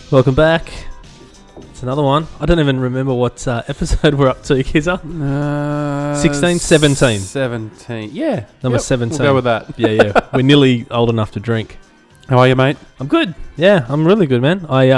Welcome back. It's another one. I don't even remember what episode we're up to, Kizza. 16, 17. 17. Yeah. Number 17. We'll go with that. Yeah. We're nearly old enough to drink. How are you, mate? I'm good. Yeah, I'm really good, man. I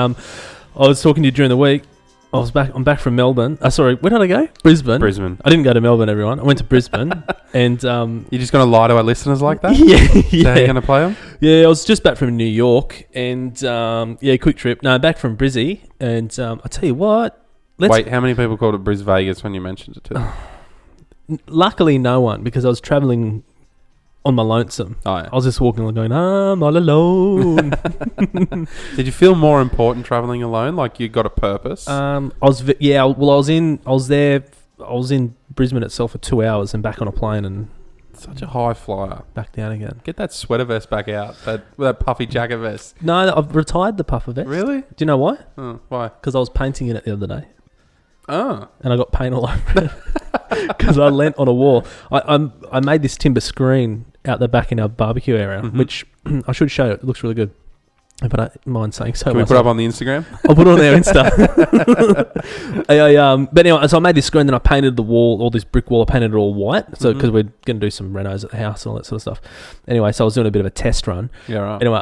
was talking to you during the week. I'm back from Melbourne. Sorry, where did I go? Brisbane. I didn't go to Melbourne, everyone. I went to Brisbane. And you're just going to lie to our listeners like that? Yeah. So how are you going to play them? Yeah, I was just back from New York. And quick trip. No, back from Brizzy. And I'll tell you what. Wait, how many people called it Brisvegas when you mentioned it to them? Luckily, no one, because I was travelling on my lonesome. Oh, yeah. I was just walking along going, I'm all alone. Did you feel more important travelling alone? Like you got a purpose? I was in Brisbane itself for 2 hours and back on a plane and such a high flyer. Back down again. Get that sweater vest back out. That puffy jacket vest. No, I've retired the puffer vest. Really? Do you know why? Oh, why? Because I was painting in it the other day. Oh. And I got paint all over it. Because I leant on a wall. I made this timber screen out the back in our barbecue area, which I should show you. It looks really good. If I don't mind saying so. Can we put it up on the Instagram? I'll put it on their Insta. But anyway, so I made this screen, then I painted the wall, all this brick wall, I painted it all white. So because we're going to do some renos at the house and all that sort of stuff. Anyway, so I was doing a bit of a test run. Yeah, right. Anyway,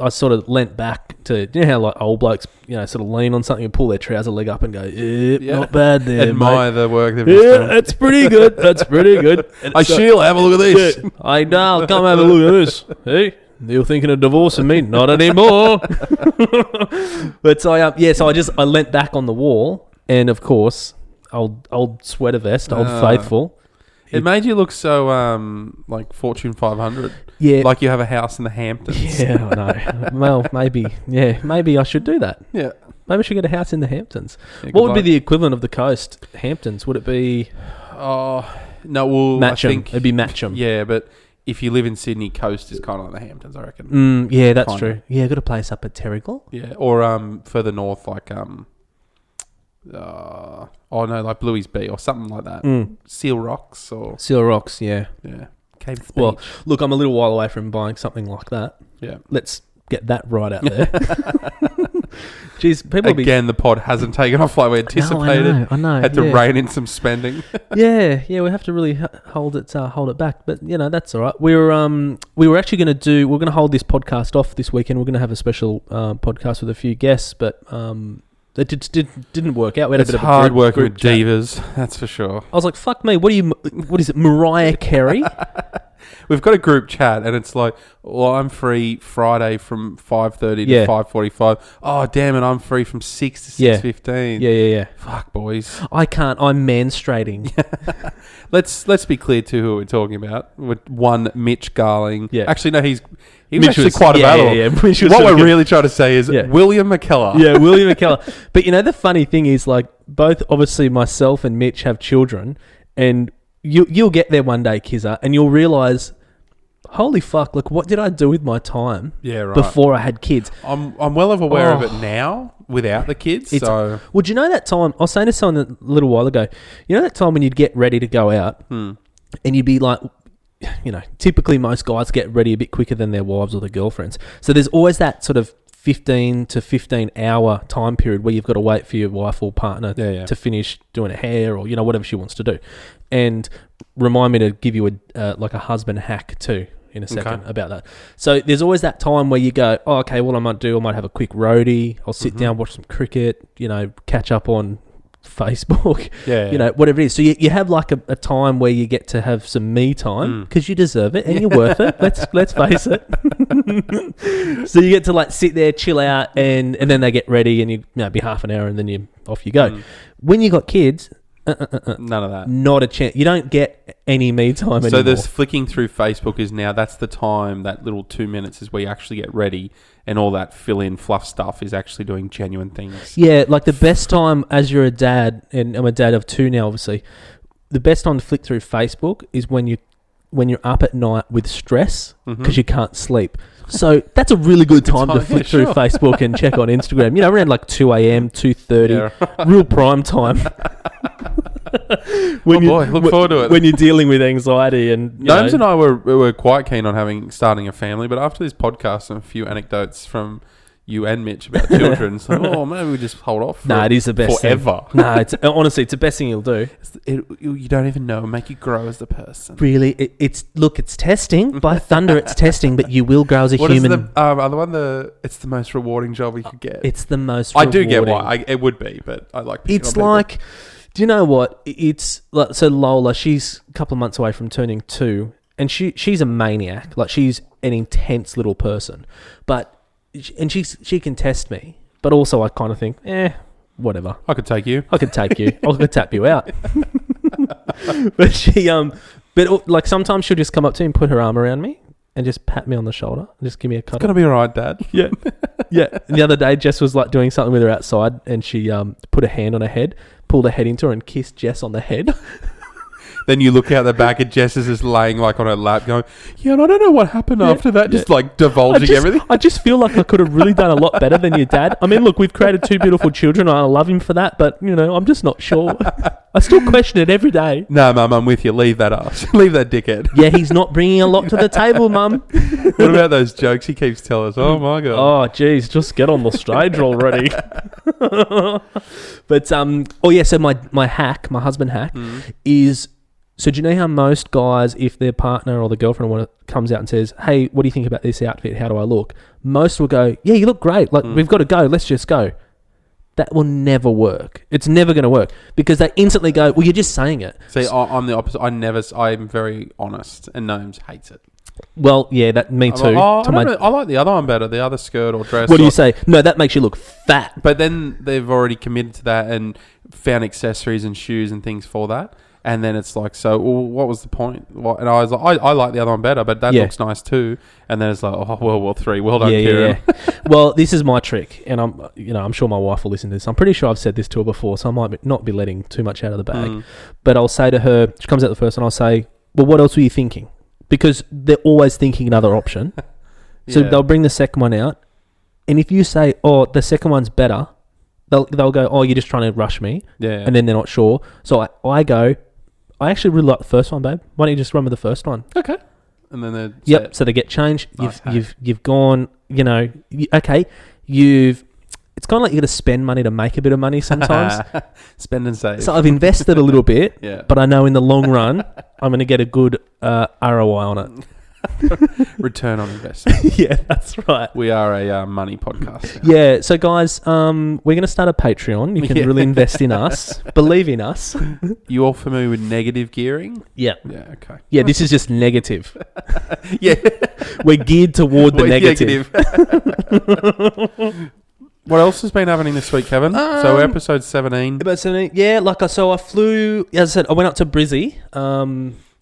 I sort of leant back to, you know how like old blokes, sort of lean on something and pull their trouser leg up and go, not bad there, admire the work they've just done. That's pretty good. That's pretty good. Hey, Sheila, have a look at this. Yeah, I know, come have a look at this. Hey? You're thinking of divorcing me? Not anymore. But so I leant back on the wall, and of course, old sweater vest, old faithful. It made you look so like Fortune 500. Yeah, like you have a house in the Hamptons. Yeah, I know. Well, maybe I should do that. Yeah, maybe I should get a house in the Hamptons. Yeah, what would be the equivalent of the coast? Hamptons? Would it be? Oh no, well, Matcham. I think It'd be Matcham. Yeah, but if you live in Sydney, coast is kind of like the Hamptons, I reckon. Yeah, that's true. Yeah, got a place up at Terrigal. Yeah, or further north, like like Bluey's Bay or something like that. Seal Rocks, yeah. Caves Beach. Well, look, I'm a little while away from buying something like that. Yeah, let's get that right out there. Jeez, the pod hasn't taken off like we anticipated. I know. Had to rein in some spending. yeah, we have to really hold it back. But that's all right. We were actually going to we're going to hold this podcast off this weekend. We're going to have a special podcast with a few guests, but it didn't work out. We had a bit of hard a working group with divas, that's for sure. I was like, fuck me. What is it, Mariah Carey? We've got a group chat and it's like, well, I'm free Friday from 5:30 to 5:45. Oh, damn it, I'm free from 6 to 6:15. Yeah. Fuck, boys. I can't. I'm menstruating. Let's be clear to who we're talking about. With one Mitch Garling. Yeah. Actually, no, he was actually quite available. Yeah. What we're really trying to say is William McKellar. Yeah, William McKellar. But the funny thing is, like, both obviously myself and Mitch have children, and you'll get there one day, Kizza, and you'll realise, holy fuck, look, what did I do with my time before I had kids? I'm well aware of it now without the kids. Well, do you know that time, I was saying to someone a little while ago, that time when you'd get ready to go out and you'd be like, typically most guys get ready a bit quicker than their wives or their girlfriends. So there's always that sort of 15 to 15 hour time period where you've got to wait for your wife or partner to finish doing her hair or whatever she wants to do. And remind me to give you a husband hack too in a second about that. So there's always that time where you go, oh, okay, what I might have a quick roadie. I'll sit down, watch some cricket, catch up on Facebook, whatever it is. So you have like a time where you get to have some me time because you deserve it and you're worth it. Let's face it. So you get to like sit there, chill out, and then they get ready, and you be half an hour, and then off you go. When you got kids, none of that. Not a chance. You don't get any me time anymore. So this flicking through Facebook is now, that's the time, that little 2 minutes is where you actually get ready, and all that fill-in fluff stuff is actually doing genuine things. Yeah, like the best time as you're a dad, and I'm a dad of two now, obviously, the best time to flick through Facebook is when you're up at night with stress because you can't sleep. So that's a really good time to flick through Facebook and check on Instagram. Around like 2 a.m., 2:30, real prime time. Look forward to it. When you're dealing with anxiety and Gnomes and I were quite keen on starting a family, but after this podcast and a few anecdotes from you and Mitch about children. It's like, oh, maybe we just hold off. No, it is the best forever. No, it's honestly, it's the best thing you'll do. You don't even know. Make you grow as the person. Really, it's testing. By thunder, it's testing. But you will grow as a human. What is the other one? It's the most rewarding job you could get. It's the most. I rewarding. do get why it would be, but I like. It's like, do you know what? It's like, so Lola. She's a couple of months away from turning 2, and she's a maniac. Like, she's an intense little person, she can test me, but also I kind of think, whatever. I could take you. I could tap you out. But like sometimes she'll just come up to me and put her arm around me and just pat me on the shoulder and just give me a cuddle. It's gonna be all right, Dad. Yeah, yeah. And the other day, Jess was like doing something with her outside, and she put a hand on her head, pulled her head into her, and kissed Jess on the head. Then you look out the back and Jess is just laying like on her lap going, yeah, and I don't know what happened after that. Just like divulging everything. I just feel like I could have really done a lot better than your dad. I mean, look, we've created 2 beautiful children. I love him for that. But, I'm just not sure. I still question it every day. No, Mum, I'm with you. Leave that ass. Leave that dickhead. Yeah, he's not bringing a lot to the table, Mum. What about those jokes he keeps telling us? Oh, my God. Oh, geez, just get on the stage already. But, so my husband hack, is... So do you know how most guys, if their partner or the girlfriend comes out and says, hey, what do you think about this outfit? How do I look? Most will go, yeah, you look great. Like, we've got to go. Let's just go. That will never work. It's never going to work because they instantly go, well, you're just saying it. See, I'm the opposite. I'm very honest and Gnomes hates it. Well, yeah, me too. I like the other one better, the other skirt or dress. What do you say? No, that makes you look fat. But then they've already committed to that and found accessories and shoes and things for that. And then it's like, so, well, what was the point? And I was like, I like the other one better, but that looks nice too. And then it's like, oh, World War III, well done, Kieran. Yeah. Well, this is my trick, and I'm sure my wife will listen to this. I'm pretty sure I've said this to her before, so I might not be letting too much out of the bag. But I'll say to her, she comes out the first, and I'll say, well, what else were you thinking? Because they're always thinking another option. So they'll bring the second one out, and if you say, oh, the second one's better, they'll go, oh, you're just trying to rush me. Yeah. And then they're not sure. So I go, I actually really like the first one, babe. Why don't you just run with the first one? Okay. And then they're Yep. So they get changed. Nice you've gone. It's kind of like you got to spend money to make a bit of money sometimes. Spend and save. So I've invested a little bit, yeah. But I know in the long run I'm going to get a good ROI on it. Return on investment. Yeah, that's right. We are a money podcast. Yeah, so guys, we're going to start a Patreon. You can really invest in us. Believe in us. You all familiar with negative gearing? Yeah. Yeah, okay. Yeah, this is just negative. Yeah. We're geared toward the negative. What else has been happening this week, Kevin? So episode 17. About 17, yeah. I flew, as I said, I went up to Brizzy,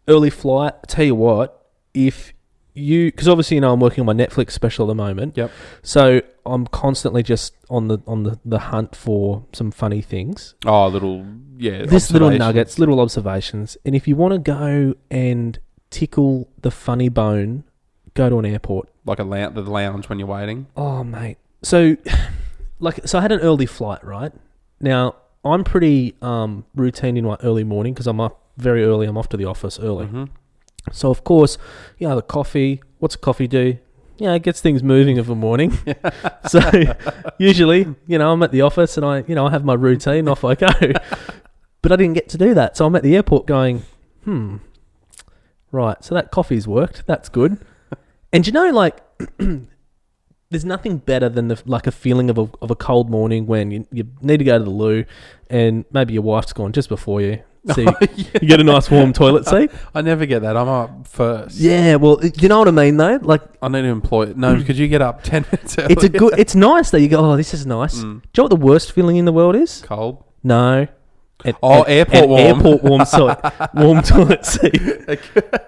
early flight. I tell you what, because obviously I'm working on my Netflix special at the moment. Yep. So I'm constantly just on the hunt for some funny things. Oh, little nuggets, little observations. And if you want to go and tickle the funny bone, go to an airport. Like the lounge when you're waiting. Oh, mate. So I had an early flight, right? Now I'm pretty routine in my early morning because I'm up very early. I'm off to the office early. Mm-hmm. So, of course, the coffee, what's a coffee do? It gets things moving of a morning. So, usually, I'm at the office and I have my routine, off I go. But I didn't get to do that. So, I'm at the airport going, right, so that coffee's worked. That's good. And there's nothing better than a feeling of a cold morning when you need to go to the loo and maybe your wife's gone just before you. So you get a nice warm toilet seat. I never get that. I'm up first. Yeah, well, you know what I mean, though. Like, I need to employ it. No, could you get up 10 minutes early? It's nice though. You go, oh, this is nice. Do you know what the worst feeling in the world is? Cold. No. Airport warm. Airport warm toilet seat.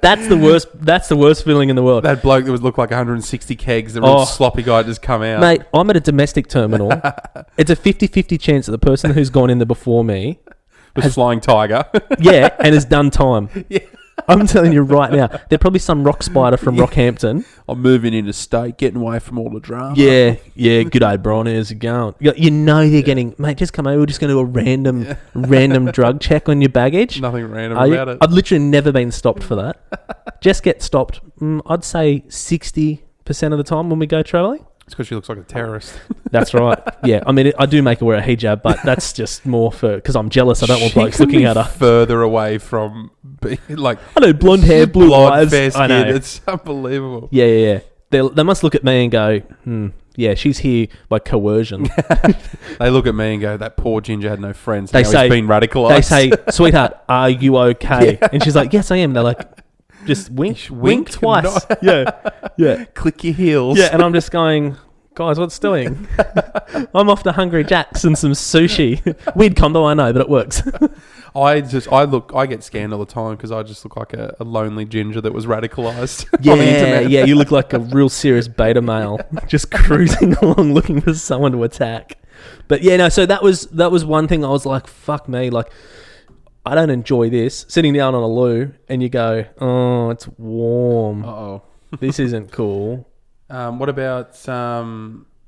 That's the worst feeling in the world. That bloke that would look like 160 kegs, the real sloppy guy just come out. Mate, I'm at a domestic terminal. It's a 50-50 chance that the person who's gone in there before me was flying tiger. Yeah, and has done time. Yeah. I'm telling you right now, they're probably some rock spider from Rockhampton. I'm moving into state, getting away from all the drama. Yeah. G'day, Bron. How's it going? They're getting, mate, just come over. We're just going to do a random drug check on your baggage. Nothing random about it. I've literally never been stopped for that. Just get stopped, I'd say 60% of the time when we go travelling. It's because she looks like a terrorist. That's right. Yeah, I mean, I do make her wear a hijab, but that's just more because I'm jealous. I don't want blokes looking at her. Further away from being like... I know, blonde hair, blue eyes. Fair skin. I know. It's unbelievable. Yeah. They must look at me and go, yeah, she's here by coercion. They look at me and go, that poor ginger had no friends. They now say, he's been radicalised. They say, sweetheart, are you okay? Yeah. And she's like, yes, I am. They're like, just wink twice. Yeah. Click your heels. Yeah, and I'm just going, guys, what's doing? I'm off to Hungry Jack's and some sushi. Weird combo, I know, but it works. I get scanned all the time because I just look like a lonely ginger that was radicalised yeah, on the internet. Yeah, you look like a real serious beta male, just cruising along looking for someone to attack. But yeah, no, so that was one thing I was like, fuck me, like, I don't enjoy this. Sitting down on a loo and you go, oh, it's warm. Uh-oh. This isn't cool. What about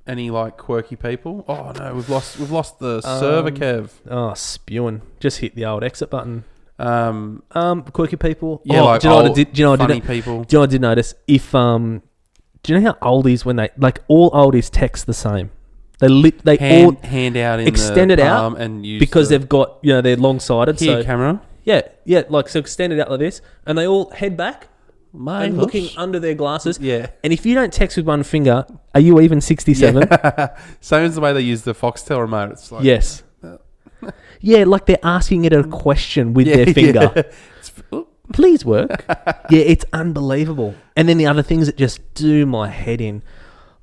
any like quirky people? Oh no, we've lost the server, Kev. Oh, spewing. Just hit the old exit button. Quirky people. Yeah, like funny people. Do you know what I did notice? If do you know how oldies when they like all oldies text the same? They all hand out in extend the it palm out and use because they've got they're long sided. Here, so camera. Yeah, like so extend it out like this, and they all head back. And looking under their glasses. Yeah. And if you don't text with one finger, are you even 67? Yeah. Same as the way they use the Foxtel remote. It's like, yes. Yeah, like they're asking it a question with their finger. Yeah. Please work. Yeah, it's unbelievable. And then the other things that just do my head in.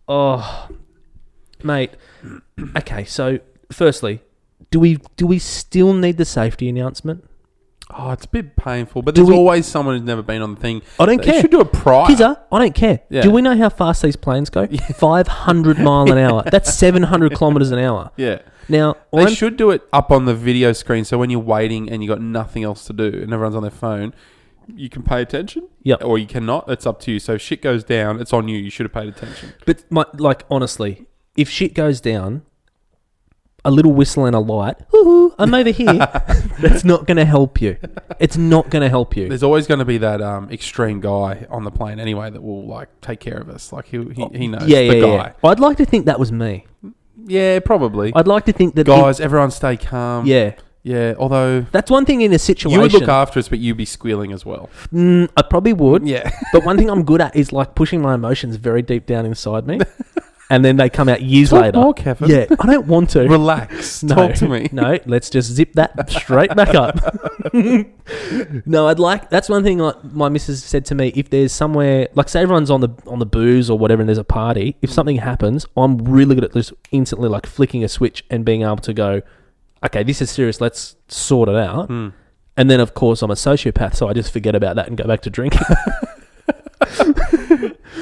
Oh, mate. Okay, so firstly, do we still need the safety announcement? Oh, it's a bit painful, but there's always someone who's never been on the thing. I don't care. You should do it prior. Kizza, I don't care. Yeah. Do we know how fast these planes go? 500 mile an hour. That's 700 kilometres an hour. Yeah. Now, they should do it up on the video screen, so when you're waiting and you've got nothing else to do and everyone's on their phone, you can pay attention. Yep. Or you cannot. It's up to you. So if shit goes down, it's on you. You should have paid attention. But, honestly, if shit goes down, a little whistle and a light, hoo-hoo, I'm over here, that's not going to help you. It's not going to help you. There's always going to be that extreme guy on the plane anyway that will like take care of us. Like he knows the guy. I'd like to think that was me. Yeah, probably. I'd like to think that... Guys, everyone stay calm. Yeah. Yeah, although... That's one thing in a situation... You would look after us, but you'd be squealing as well. I probably would. Yeah. But one thing I'm good at is like pushing my emotions very deep down inside me. And then they come out years later. More, Kevin. Yeah, I don't want to. Relax. No, talk to me. No, let's just zip that straight back up. No, that's one thing like my missus said to me, if there's somewhere, like say everyone's on the booze or whatever and there's a party, if something happens, I'm really good at just instantly like flicking a switch and being able to go, okay, this is serious, let's sort it out. And then of course I'm a sociopath, so I just forget about that and go back to drinking.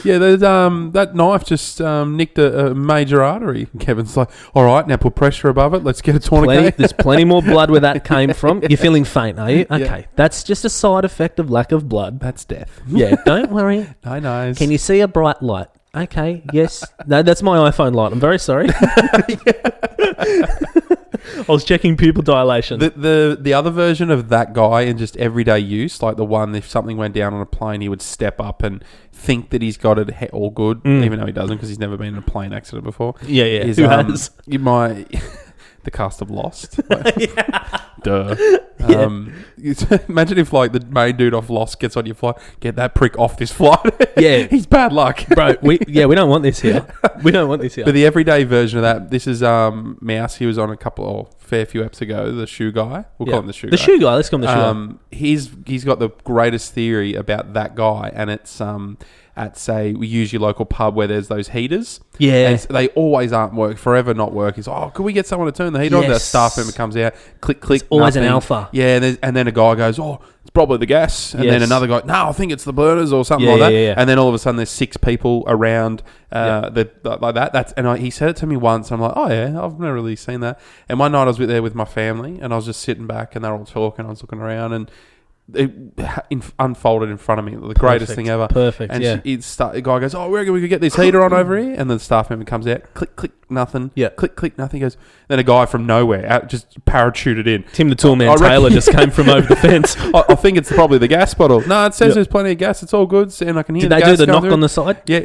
Yeah, there's that knife just nicked a major artery. Kevin's like, all right, now put pressure above it. Let's get a tourniquet. There's plenty more blood where that came from. You're feeling faint, are you? Okay, yeah. That's just a side effect of lack of blood. That's death. Yeah, don't worry. I know. Can you see a bright light? Okay, yes. No, that's my iPhone light. I'm very sorry. I was checking pupil dilation. The other version of that guy in just everyday use, like the one if something went down on a plane, he would step up and think that he's got it all good, even though he doesn't because he's never been in a plane accident before. Yeah. Is, who has? The cast of Lost. Like, duh. Imagine if like the main dude off Lost gets on your flight, get that prick off this flight. Yeah. He's bad luck. Bro, we don't want this here. We don't want this here. But the everyday version of that, this is Mouse. He was on a fair few eps ago, the shoe guy. We'll call him the shoe guy. The shoe guy, let's call him the shoe guy. He's got the greatest theory about that guy, and it's at say we use your local pub where there's those heaters. Yeah. And they always aren't forever not work. He's could we get someone to turn the heater on? The staff member comes out, click, it's always nothing. An alpha. Yeah, and then a guy goes, it's probably the gas. And then another guy, no, I think it's the burners or something like that. Yeah. And then all of a sudden there's 6 people around like that. He said it to me once. I'm like, oh yeah, I've never really seen that. And one night I was there with my family and I was just sitting back and they were all talking. I was looking around and it unfolded in front of me. The greatest thing ever. Perfect. And the guy goes, we reckon we could get this heater on over here. And then the staff member comes out, click, click, nothing. Yeah. Click, click, nothing. He goes. Then a guy from nowhere out just parachuted in. Tim the Toolman Taylor just came from over the fence. I think it's probably the gas bottle. No, it says there's plenty of gas. It's all good. And I can hear. Did they do the knock on the side? Yeah.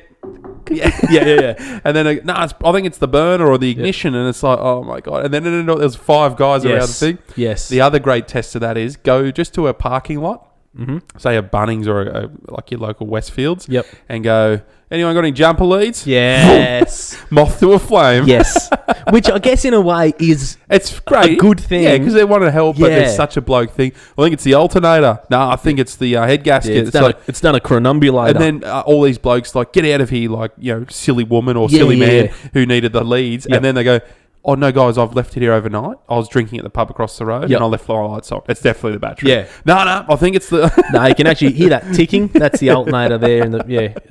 Yeah. And then, I think it's the burner or the ignition. And it's like, oh my God. And then there's 5 guys around the thing. Yes. The other great test of that is go just to a parking lot. Mm-hmm. Say a Bunnings or like your local Westfields. Yep. And go, anyone got any jumper leads? Yes. Moth to a flame. Yes. Which I guess in a way is it's great. a good thing. Yeah, because they want to help, but it's such a bloke thing. I think it's the alternator. No, I think it's the head gasket. It's done a chronumbulator. And then all these blokes like, get out of here, like, silly woman or silly man who needed the leads. Yep. And then they go, oh, no, guys, I've left it here overnight. I was drinking at the pub across the road and I left my lights on. It's definitely the battery. Yeah. No, I think it's the... No, you can actually hear that ticking. That's the alternator there.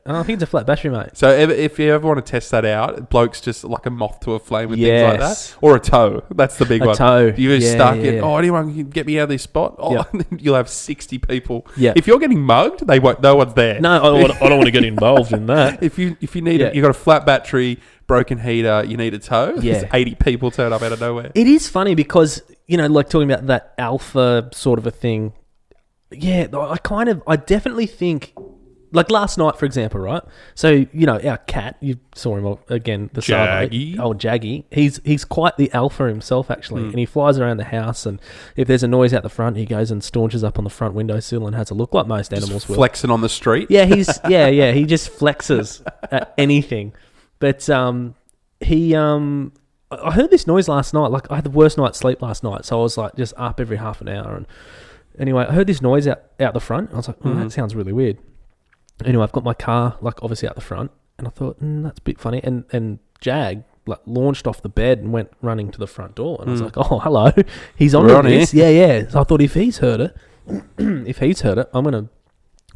I think it's a flat battery, mate. So if you ever want to test that out, blokes just like a moth to a flame with things like that. Or a toe. That's the big one. A toe. You're stuck in, anyone can get me out of this spot? Oh, you'll have 60 people. Yeah. If you're getting mugged, no one's there. No, I don't want to get involved in that. If you need it, you've got a flat battery, broken heater, you need a tow. There's 80 people turn up out of nowhere. It is funny because, like talking about that alpha sort of a thing. Yeah, I definitely think, like last night, for example, right? So, our cat, you saw him again, the Jaggy. Old Jaggy. He's quite the alpha himself, actually. And he flies around the house, and if there's a noise out the front, he goes and staunches up on the front windowsill and has a look like most animals will. Flexing on the street. Yeah, he just flexes at anything. But I heard this noise last night. Like, I had the worst night's sleep last night, so I was like just up every half an hour. And anyway, I heard this noise out the front. I was like, that sounds really weird. Anyway, I've got my car like obviously out the front, and I thought that's a bit funny. And Jag like launched off the bed and went running to the front door, and I was like, oh, hello, he's on this. Yeah. So I thought if he's heard it, I'm gonna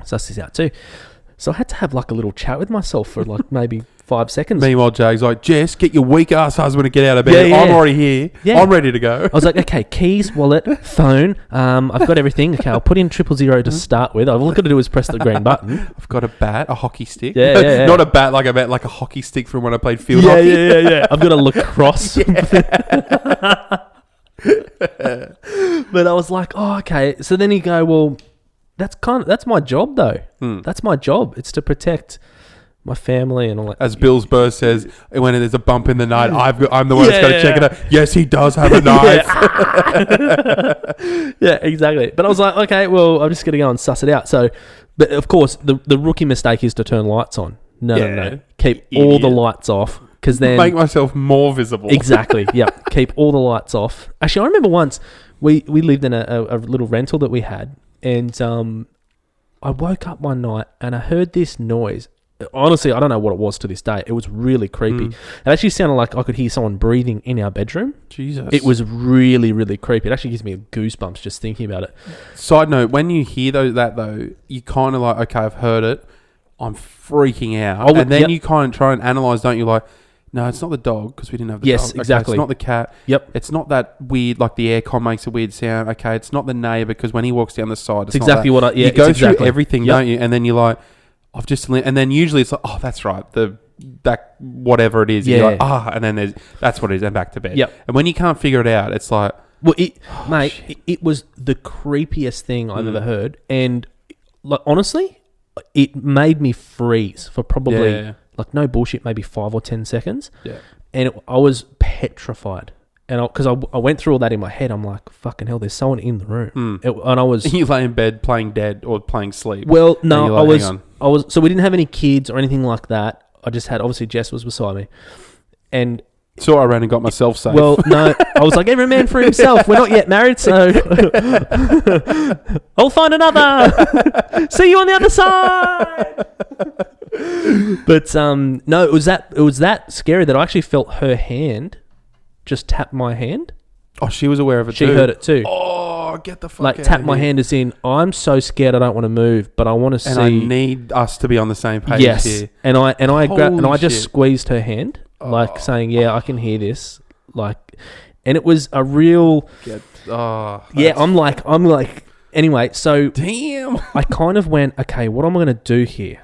suss this out too. So I had to have like a little chat with myself for like maybe 5 seconds. Meanwhile, Jag's like, Jess, get your weak ass husband to get out of bed. Yeah. I'm already here. Yeah. I'm ready to go. I was like, okay, keys, wallet, phone. I've got everything. Okay, I'll put in 000 to start with. All I've got to do is press the green button. I've got a bat, a hockey stick. Yeah. Not a bat like a hockey stick from when I played field hockey. Yeah. I've got a lacrosse. But I was like, oh, okay. So then you go, well, that's my job though. That's my job. It's to protect my family and all that. As Bill's Burr says, when there's a bump in the night, I'm the one that's got to check it out. Yes, he does have a knife. Yeah, exactly. But I was like, okay, well, I'm just going to go and suss it out. So, but of course, the rookie mistake is to turn lights on. No. Keep all the lights off. Because then make myself more visible. Exactly. Yeah. Keep all the lights off. Actually, I remember once we lived in a little rental that we had. And I woke up one night and I heard this noise. Honestly, I don't know what it was to this day. It was really creepy. It actually sounded like I could hear someone breathing in our bedroom. Jesus. It was really, really creepy. It actually gives me goosebumps just thinking about it. Side note, when you hear that though, you kind of like, okay, I've heard it. I'm freaking out. And then you kind of try and analyse, don't you? Like, no, it's not the dog because we didn't have the dog. Yes, exactly. It's not the cat. Yep. It's not that weird, like the aircon makes a weird sound. Okay, it's not the neighbour because when he walks down the side, it's exactly not that. You go through everything, don't you? And then you're like, I've just... And then usually it's like, oh, that's right. That whatever it is. You're like, and then that's what it is. And back to bed. Yep. And when you can't figure it out, it's like... Well, it was the creepiest thing I've ever heard. And like honestly, it made me freeze for probably... Like, no bullshit, maybe 5 or 10 seconds. Yeah. And I was petrified. And because I went through all that in my head, I'm like, fucking hell, there's someone in the room. And I was... You lay in bed playing dead or playing sleep. Well, no, like, I was... So we didn't have any kids or anything like that. I just had... Obviously, Jess was beside me. And... So I ran and got myself safe. Well, no, I was like, every man for himself. We're not yet married, so... I'll find another! See you on the other side! But no, it was that scary that I actually felt her hand just tap my hand. Oh, she was aware of it too. She heard it too. Oh, get the fuck like out tap of my here. hand as in, I'm so scared I don't want to move, but I want to see. And I need us to be on the same page here. And I just squeezed her hand, like saying, yeah, I can hear this. Like, and it was a real... I'm like... Anyway, so... Damn! I kind of went, okay, what am I going to do here?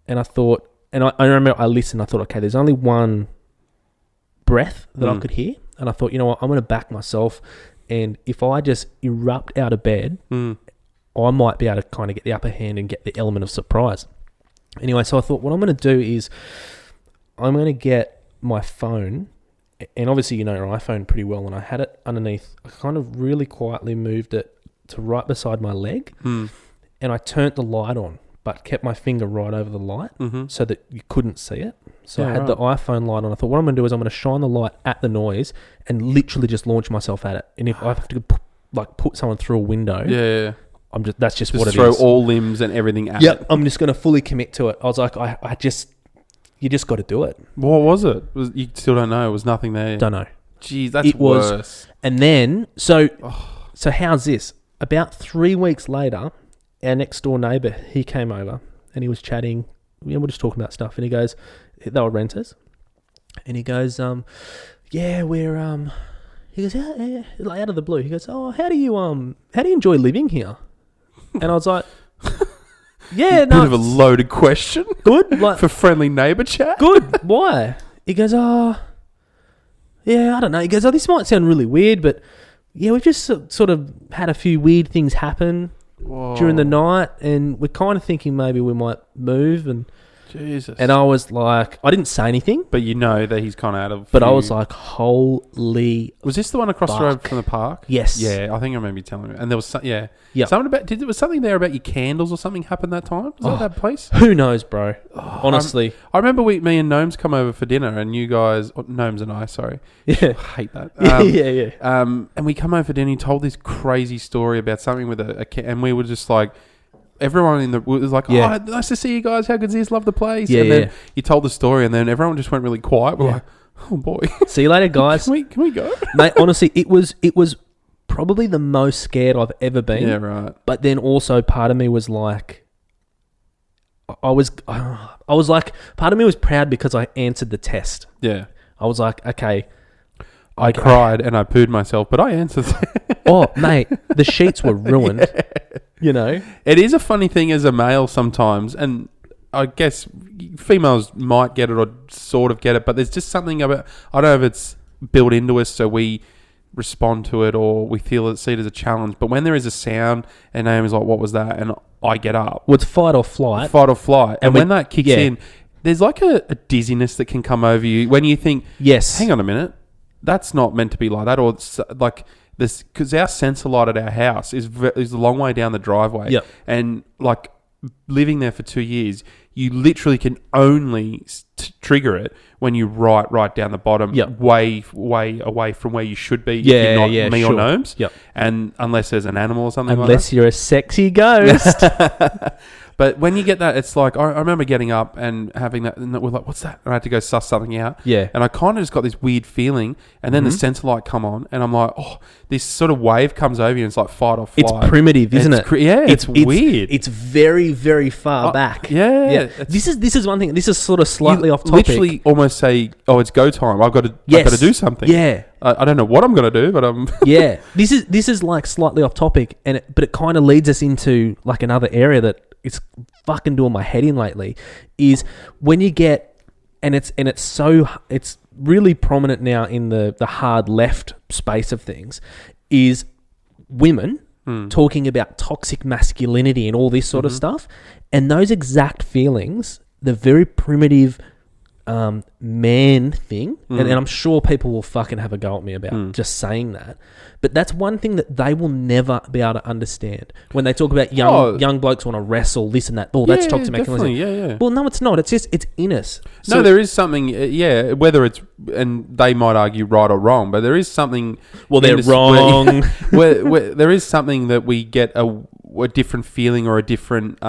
And I thought, and I remember I listened, I thought, okay, there's only one breath that I could hear. And I thought, you know what, I'm going to back myself. And if I just erupt out of bed, I might be able to kind of get the upper hand and get the element of surprise. Anyway, so I thought what I'm going to do is I'm going to get my phone, and obviously you know your iPhone pretty well, and I had it underneath. I kind of really quietly moved it to right beside my leg, and I turned the light on, but kept my finger right over the light so that you couldn't see it. So I had the iPhone light on. I thought, what I'm going to do is I'm going to shine the light at the noise and literally just launch myself at it. And if I have to put someone through a window, that's just what it is. Throw all limbs and everything at it. I'm just going to fully commit to it. I was like, you just got to do it. What was it? You still don't know. It was nothing there. Don't know. Jeez, that's worse. And then, so how's this? About 3 weeks later, our next door neighbour, he came over and he was chatting. We're just talking about stuff, and he goes, they were renters, and he goes, we're he goes, yeah, like out of the blue, he goes, oh, how do you enjoy living here? And I was like, yeah, no, bit of a loaded question. Good, like for friendly neighbour chat. Good. Why? He goes, oh, yeah, I don't know. He goes, oh, this might sound really weird, but yeah, we've just sort of had a few weird things happen during the night, and we're kind of thinking maybe we might move. And Jesus. And I was like, I didn't say anything, but you know that he's kind of out of. But I was like, holy. Was this the one across the road from the park? Yes. Yeah, I think I remember you telling me. And there was something about. Was something there about your candles or something happened that time? Was that place? Who knows, bro? Honestly, I remember me and Gnomes come over for dinner, and you guys, Gnomes and I, sorry, I hate that. Yeah. And we come over for dinner. He told this crazy story about something with and we were just like. Everyone was like, oh, nice to see you guys. How good's this? Love the place. And then you told the story, and then everyone just went really quiet. We're like, oh boy. See you later, guys. Can we go? Mate, honestly, it was probably the most scared I've ever been. Yeah, right. But then also part of me was like, I was like, part of me was proud because I answered the test. Yeah. I was like, okay. I cried and I pooed myself, but I answered. Oh, mate, the sheets were ruined. Yeah. You know? It is a funny thing as a male sometimes, and I guess females might get it or sort of get it, but there's just something about, I don't know if it's built into us so we respond to it or we see it as a challenge, but when there is a sound and Naomi's like, what was that? And I get up. Well, it's fight or flight. And when that kicks in, there's like a dizziness that can come over you when you think, yes, hang on a minute, that's not meant to be like that, or it's like this, because our sensor light at our house is a long way down the driveway. Yep. And like living there for 2 years, you literally can only trigger it when you right down the bottom, way away from where you should be. Yeah, if you're not me or Gnomes. Yep. And unless there's an animal or something like that. Unless you're a sexy ghost. But when you get that, it's like, I remember getting up and having that, and we're like, what's that? And I had to go suss something out. Yeah. And I kind of just got this weird feeling, and then the sensor light come on, and I'm like, oh, this sort of wave comes over you, and it's like fight or flight. It's primitive, isn't it? It's weird. It's very, very far back. Yeah. This is one thing. This is sort of slightly off topic. Literally almost say, oh, it's go time. I've got to do something. Yeah. I don't know what I'm going to do, but I'm... Yeah. This is like slightly off topic, but it kind of leads us into like another area that it's fucking doing my head in lately, is when you get, and it's really prominent now in the hard left space of things, is women talking about toxic masculinity and all this sort of stuff, and those exact feelings, the very primitive man thing, and I'm sure people will fucking have a go at me about just saying that, but that's one thing that they will never be able to understand when they talk about young blokes want to wrestle, this and that. Oh, that's toxic masculinity. Yeah. Well, no, it's not. It's just, it's in us. So, no, there is something, whether it's, and they might argue right or wrong, but there is something... Well, they're wrong. where there is something that we get a different feeling or a different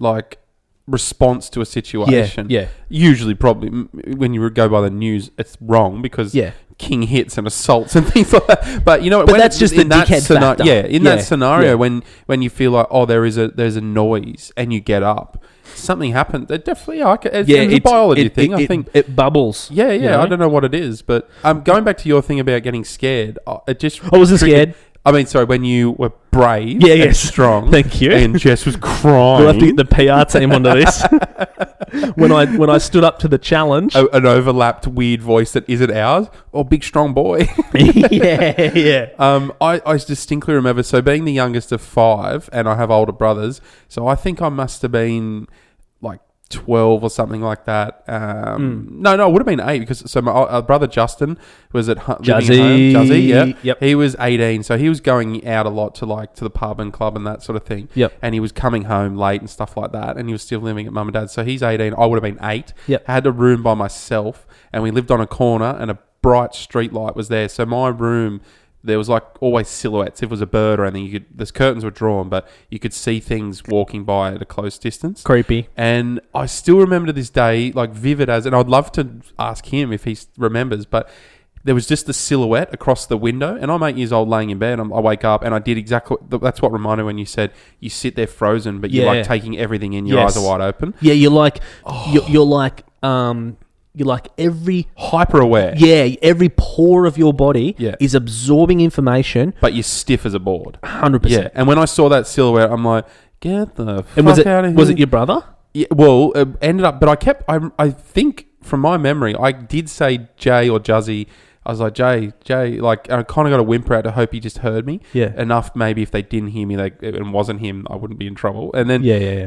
like... response to a situation. Yeah. Usually, probably, when you go by the news, it's wrong because king hits and assaults and things like that. But you know, but that's just the dickhead factor. Yeah, in that scenario, when you feel like, oh, there's a noise and you get up, something happened. It definitely, it's a biology thing. I think it bubbles. Yeah. You know? I don't know what it is, but going back to your thing about getting scared, it just... I wasn't scared. I mean, sorry, when you were brave and strong. Thank you. And Jess was crying. We'll have to get the PR team onto this. when I stood up to the challenge. An overlapped weird voice that isn't ours. Or big strong boy. Yeah. I distinctly remember, so being the youngest of 5, and I have older brothers, so I think I must have been like 12 or something like that. No, it would have been 8 because my brother Justin was living at home. Juzzy, yeah. Yep. He was 18, so he was going out a lot to the pub and club and that sort of thing. Yep. And he was coming home late and stuff like that, and he was still living at mum and dad's. So he's 18. I would have been 8. Yep. I had a room by myself, and we lived on a corner, and a bright street light was there. So my room, there was like always silhouettes. If it was a bird or anything, the curtains were drawn, but you could see things walking by at a close distance. Creepy. And I still remember to this day, like vivid as, and I'd love to ask him if he remembers, but there was just the silhouette across the window, and I'm 8 years old laying in bed, and I wake up, and I did exactly, that's what reminded me when you said you sit there frozen, but you're like taking everything in, your eyes are wide open. Yeah, you're like, you're like every... hyper aware. Yeah, every pore of your body is absorbing information. But you're stiff as a board. 100%. Yeah, and when I saw that silhouette, I'm like, get the fuck out of here. Was it your brother? Yeah, well, it ended up... But I think, from my memory, I did say Jay or Juzzy. I was like, Jay, like, I kind of got a whimper out to hope he just heard me. Yeah. Enough, maybe if they didn't hear me, it wasn't him, I wouldn't be in trouble. And then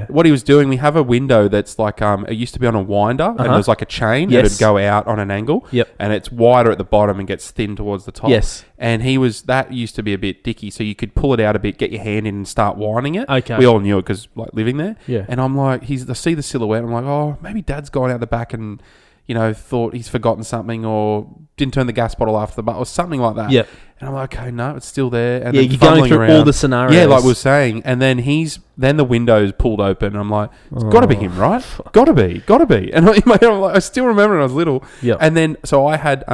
what he was doing, we have a window that's like, it used to be on a winder, and there's like a chain that would go out on an angle. Yep. And it's wider at the bottom and gets thin towards the top. Yes. And that used to be a bit dicky, so you could pull it out a bit, get your hand in and start winding it. Okay. We all knew it because, like, living there. Yeah. And I'm like, I see the silhouette, I'm like, oh, maybe Dad's gone out the back and... thought he's forgotten something or didn't turn the gas bottle after the or something like that. Yep. And I'm like, okay, no, it's still there. And you're going through all the scenarios. Yeah, like we were saying. And then the window's pulled open. And I'm like, it's got to be him, right? Got to be. And I still remember when I was little. Yep. And then, so I had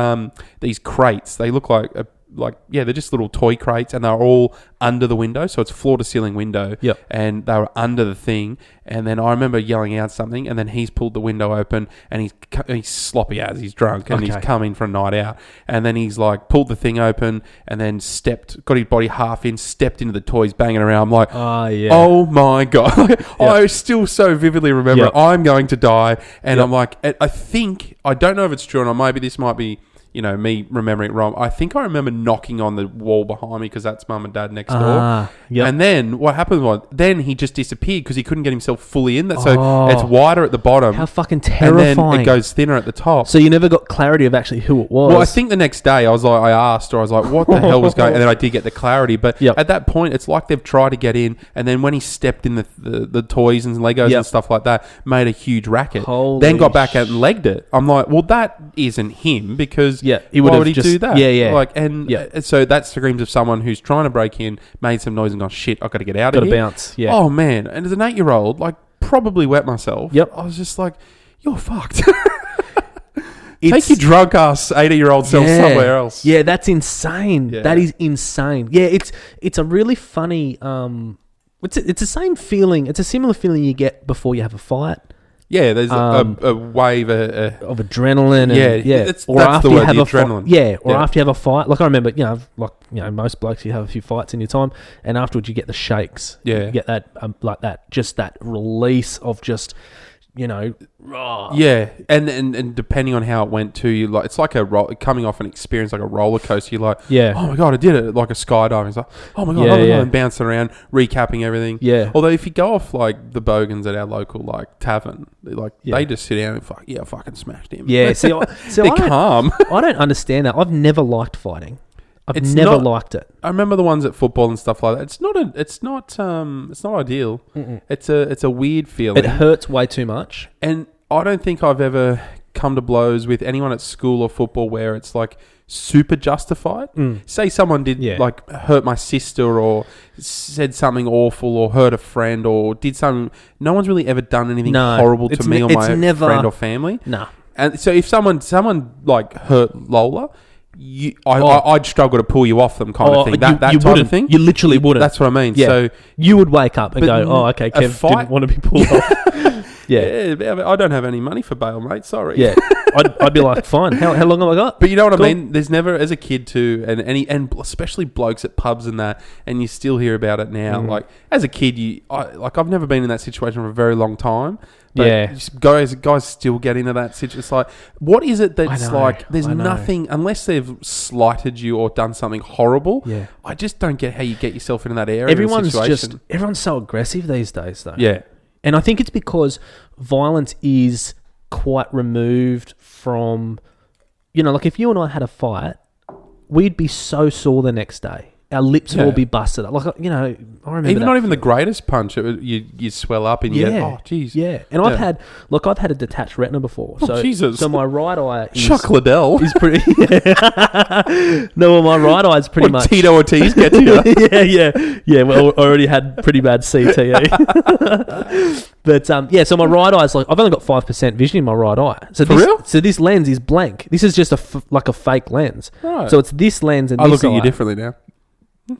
these crates. They look like they're just little toy crates, and they're all under the window, so it's floor to ceiling window. Yep. And they were under the thing, and then I remember yelling out something, and then he's pulled the window open, and he's sloppy as he's drunk, and he's come in for a night out, and then he's like pulled the thing open, and then got his body half in, stepped into the toys, banging around. I'm like, oh my god! I still so vividly remember it. I'm going to die, and I'm like, I don't know if it's true, and this might be. Me remembering it wrong. I think I remember knocking on the wall behind me because that's mum and dad next door. Yep. And then what happened was, then he just disappeared because he couldn't get himself fully in. So it's wider at the bottom. How fucking terrifying. And then it goes thinner at the top. So you never got clarity of actually who it was. Well, I think the next day I was like, what the hell was going on? And then I did get the clarity. But at that point, it's like they've tried to get in. And then when he stepped in the toys and Legos and stuff like that, made a huge racket. Then got back out and legged it. I'm like, well, that isn't him because... Yeah, why would he do that? Yeah, So that screams of someone who's trying to break in, made some noise and gone, shit, I've got to get out of here. Got to bounce, yeah. Oh, man. And as an 8-year-old, like, probably wet myself. Yep. I was just like, you're fucked. Take your drunk ass 80-year-old self somewhere else. Yeah, that's insane. Yeah. That is insane. Yeah, it's a really funny... It's the same feeling. It's a similar feeling you get before you have a fight. Yeah, there's a wave of adrenaline. That's after the word, you have the a adrenaline. After you have a fight. Like I remember, most blokes, you have a few fights in your time, and afterwards you get the shakes. Yeah, you get that, just that release of just, Yeah, and depending on how it went too, you like it's like coming off an experience like a roller coaster. You're like, oh my god, I did it, like a skydiving. It's like, oh my god, and bouncing around, recapping everything. Yeah. Although if you go off like the bogans at our local like tavern, they just sit down and I fucking smashed him. Yeah, they're calm. I don't understand that. I've never liked fighting. I've never liked it. I remember the ones at football and stuff like that. It's not ideal. Mm-mm. It's a weird feeling. It hurts way too much. And I don't think I've ever come to blows with anyone at school or football where it's like super justified. Say someone did like hurt my sister or said something awful or hurt a friend or did something. No one's really ever done anything horrible to me or my friend or family. No. And so if someone like hurt Lola, I'd struggle to pull you off them kind of thing. That type of thing. You literally wouldn't. That's what I mean. Yeah. So you would wake up and go, okay, Kev didn't want to be pulled off. Yeah, I don't have any money for bail, mate. Sorry. Yeah, I'd be like, fine. How long have I got? But you know what I mean. There's never, as a kid too, and especially blokes at pubs and that, and you still hear about it now. Like as a kid, I've never been in that situation for a very long time. But guys still get into that situation. It's like, what is it that's like? There's nothing unless they've slighted you or done something horrible. Yeah, I just don't get how you get yourself into that area. Everyone's so aggressive these days, though. Yeah. And I think it's because violence is quite removed from, like if you and I had a fight, we'd be so sore the next day. Our lips would all be busted up. Like, I remember even not even the greatest punch. You swell up and you go, oh, jeez. Yeah. And I've had a detached retina before. Oh, Jesus. So my right eye is... Chuck Liddell. Is pretty... No, well, my right eye is pretty much... Tito Ortiz get to you. Yeah, well, I already had pretty bad CTE. But, so my right eye is like... I've only got 5% vision in my right eye. So For real? So this lens is blank. This is just a fake lens. Right. So it's this lens and I this look at eye. you differently now.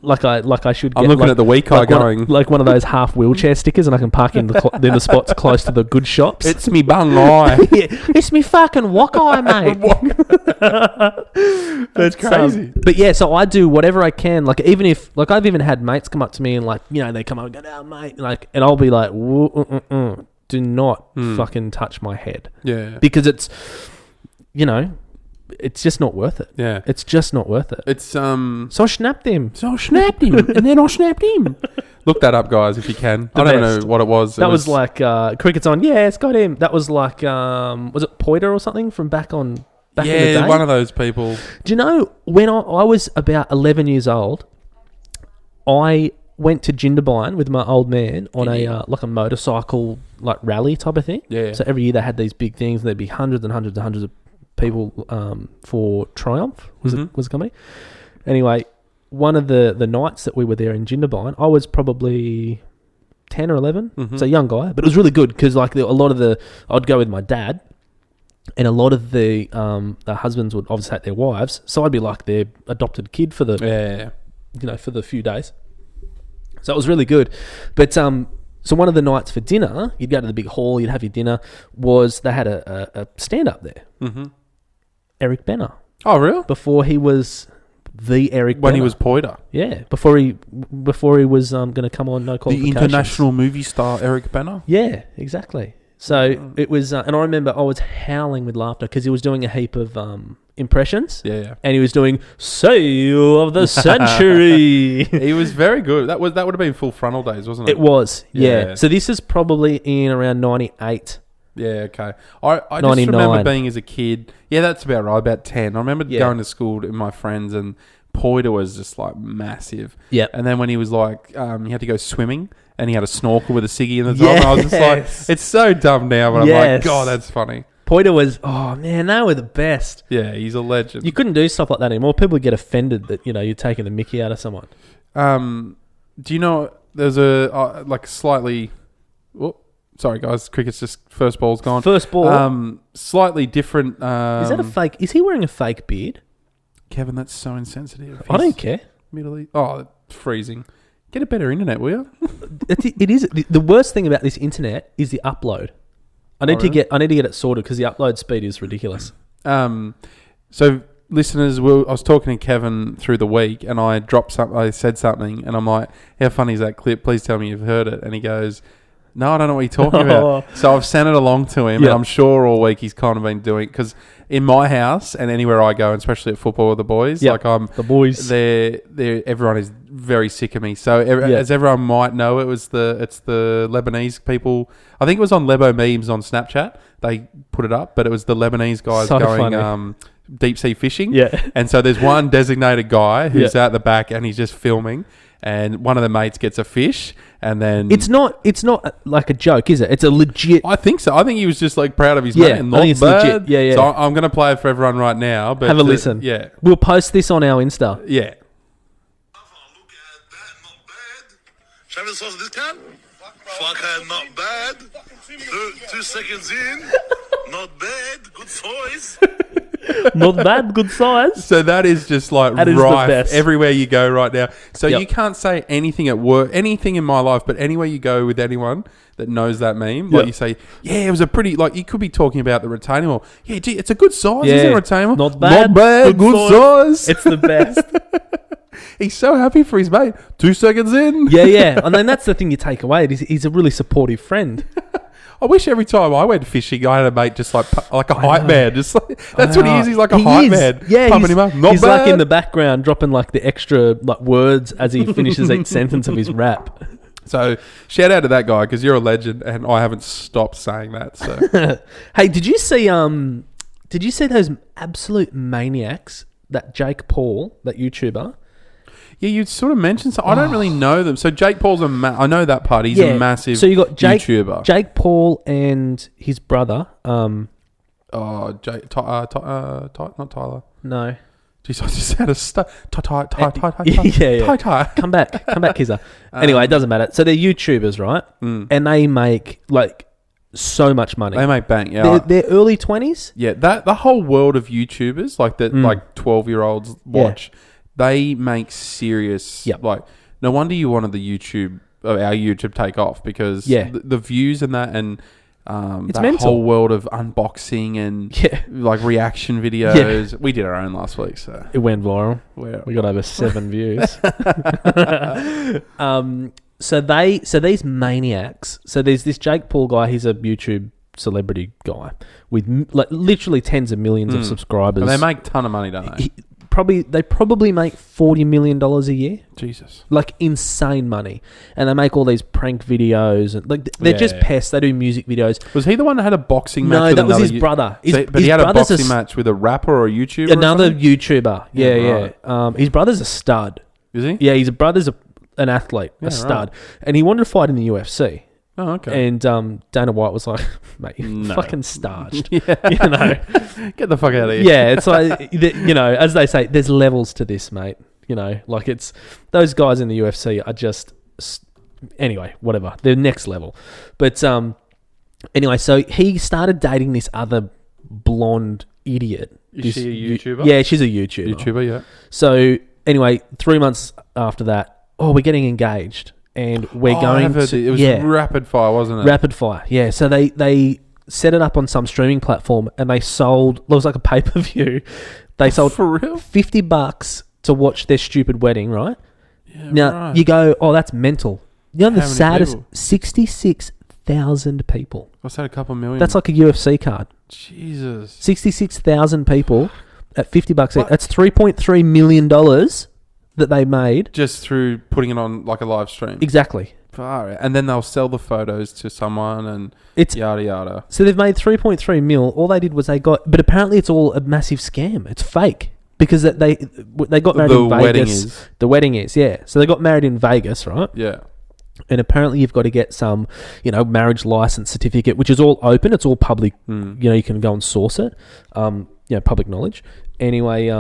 Like I should. I'm looking at the weak eye going like one of those half wheelchair stickers, and I can park in the spots close to the good shops. It's me bung eye. It's me fucking walk eye, mate. That's crazy. But yeah, so I do whatever I can. Like even if I've even had mates come up to me and they come up and go, "Oh, mate," and I'll be like, "Do not fucking touch my head." Yeah, because it's it's just not worth it. Yeah. It's just not worth it. It's So I snapped him. and then I snapped him. Look that up, guys, if you can. I don't know what it was. That was like cricket's on. Yeah, it's got him. That was like was it Poiter or something from back in the day? One of those people. Do you know when I was about 11 years old, I went to Jindabyne with my old man on a motorcycle rally type of thing. Yeah. So every year they had these big things, and there'd be hundreds and hundreds and hundreds of people for Triumph was the company. Anyway, one of the nights that we were there in Jindabyne, I was probably 10 or 11, so a young guy, but it was really good because a lot of I'd go with my dad, and a lot of the husbands would obviously take their wives, so I'd be like their adopted kid for the for the few days. So it was really good, but so one of the nights for dinner, you'd go to the big hall, you'd have your dinner. They had a stand up there. Mm-hmm. Eric Benner. Oh, really? Before he was the Eric Benner. When he was Poiter. Yeah, before he was going to come on No Qualifications. The international movie star Eric Benner? Yeah, exactly. So it was, and I remember I was howling with laughter because he was doing a heap of impressions. Yeah. And he was doing Sale of the Century. He was very good. That would have been Full Frontal days, wasn't it? It was, yeah. So this is probably in around 98. Yeah, okay. I just remember being as a kid. Yeah, that's about right, about 10. I remember going to school with my friends, and Poiter was just massive. Yeah. And then when he was he had to go swimming, and he had a snorkel with a ciggy in the top. And I was just like, it's so dumb now, but I'm like, God, that's funny. Poiter was, oh man, they were the best. Yeah, he's a legend. You couldn't do stuff like that anymore. People would get offended that, you're taking the mickey out of someone. Do you know, there's a, slightly... Oh, sorry, guys. Cricket's just... First ball's gone. First ball. Slightly different... Is that a fake... Is he wearing a fake beard? Kevin, that's so insensitive. I don't care. Middle East... Oh, it's freezing. Get a better internet, will you? It is. The worst thing about this internet is the upload. I need to get it sorted because the upload speed is ridiculous. So listeners, I was talking to Kevin through the week, and I said something, and I'm like, "How funny is that clip? Please tell me you've heard it." And he goes, "No, I don't know what you're talking about." So I've sent it along to him, and I'm sure all week he's kind of been doing, because in my house and anywhere I go, and especially at football with the boys, the boys, everyone is very sick of me. So as everyone might know, it's the Lebanese people. I think it was on Lebo memes on Snapchat. They put it up, but it was the Lebanese guys going deep sea fishing. Yeah, and so there's one designated guy who's out the back, and he's just filming. And one of the mates gets a fish, and then it's not like a joke, is it? It's a legit. I think so. I think he was just proud of his mate. And I think it's legit. Yeah. So I'm going to play it for everyone right now. But have a listen. Yeah, we'll post this on our Insta. Yeah. Look at that, not bad. Shall we sauce this can? Fucker, not bad. 2 seconds in, not bad. Good size. Not bad, good size. So that is just rife everywhere you go right now. So you can't say anything at work, anything in my life, but anywhere you go with anyone that knows that meme, you say, it was a pretty, you could be talking about the retaining wall. Yeah, gee, it's a good size, isn't it, retaining wall? Not bad, good size. It's the best. He's so happy for his mate. 2 seconds in. Yeah. And then that's the thing you take away. He's a really supportive friend. I wish every time I went fishing, I had a mate just like a hype man. Just that's what he is. He's like a hype man. Yeah, pumping him up. He's in the background dropping the extra words as he finishes each sentence of his rap. So shout out to that guy because you're a legend, and I haven't stopped saying that. So Hey, did you see those absolute maniacs? That Jake Paul, that YouTuber. yeah, you sort of mentioned. So I don't really know them. So Jake Paul's I know that part. He's a massive. So you got YouTuber. Jake Paul and his brother. Not Tyler. No. Jeez, I just had a Yeah. Come back, Kizza. Anyway, it doesn't matter. So they're YouTubers, right? And they make like so much money. They make bank. Yeah, they're early 20s. Yeah, that the whole world of YouTubers, like that, like 12-year-olds watch. Yeah. They make serious. Yep. Like, no wonder you wanted our YouTube take off because the views and that and. It's that mental. Whole world of unboxing and like reaction videos. Yeah. We did our own last week, so it went viral. We got over 7 views. So these maniacs. So there's this Jake Paul guy. He's a YouTube celebrity guy with like literally tens of millions of subscribers. And they make a ton of money, don't they? They probably make $40 million a year. Jesus. Like insane money. And they make all these prank videos. And like they're just pests. They do music videos. Was he the one that had a boxing match? No, that was his brother. But he had a boxing match with a rapper or a YouTuber? Another YouTuber. Yeah. Right. His brother's a stud. Is he? Yeah, his brother's an athlete, a stud. Right. And he wanted to fight in the UFC. Oh, okay. And Dana White was like, mate, you're fucking starched. Yeah. You know. Get the fuck out of here. Yeah, it's like, you know, as they say, there's levels to this, mate. You know, like it's, those guys in the UFC are just, anyway, whatever. They're next level. But anyway, so he started dating this other blonde idiot. Is she a YouTuber? Yeah, she's a YouTuber. Yeah. So anyway, 3 months after that, we're getting engaged. And we're going to... It was rapid fire, wasn't it? Rapid fire, yeah. So they set it up on some streaming platform and they sold... It was like a pay-per-view. They sold for real? $50 to watch their stupid wedding, right? Yeah, now, you go, oh, that's mental. You know the saddest... 66,000 people. What's that, a couple million? That's like a UFC card. Jesus. 66,000 people at $50 each. That's $3.3 million... that they made just through putting it on like a live stream. Exactly. And then they'll sell the photos to someone and it's yada yada. So they've made 3.3 mil. All they did was but apparently it's all a massive scam. It's fake because they got married in Vegas. The wedding is, yeah. So they got married in Vegas, right? Yeah. And apparently you've got to get some, marriage license certificate, which is all open. It's all public. You can go and source it. Public knowledge. Anyway,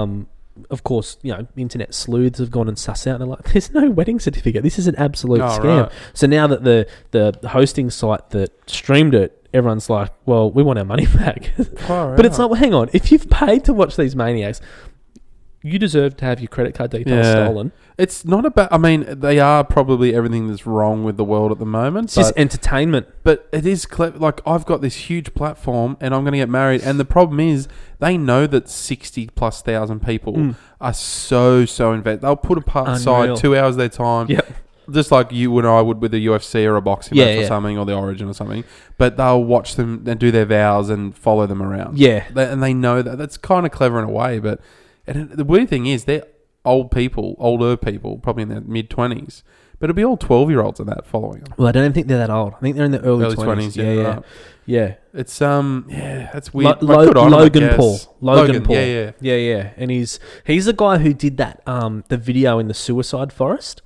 of course, internet sleuths have gone and sussed out and they're like, there's no wedding certificate. This is an absolute scam. Right. So now that the hosting site that streamed it, everyone's like, well, we want our money back. But it's like, well, hang on. If you've paid to watch these maniacs, you deserve to have your credit card details stolen. It's not about... I mean, they are probably everything that's wrong with the world at the moment. It's just entertainment. But it is clever. Like, I've got this huge platform and I'm going to get married. And the problem is, they know that 60+ thousand people are so invested. They'll put aside 2 hours of their time. Yep. Just like you and I would with the UFC or a boxing match or something, or the Origin or something. But they'll watch them and do their vows and follow them around. Yeah. And they know that. That's kind of clever in a way, but... And the weird thing is, they're older people, probably in their mid-20s. But it'll be all 12-year-olds in that following them. Well, I don't even think they're that old. I think they're in the early 20s. Yeah. Yeah. It's, that's weird. Logan Paul. Yeah. And he's the guy who did that, the video in the suicide forest.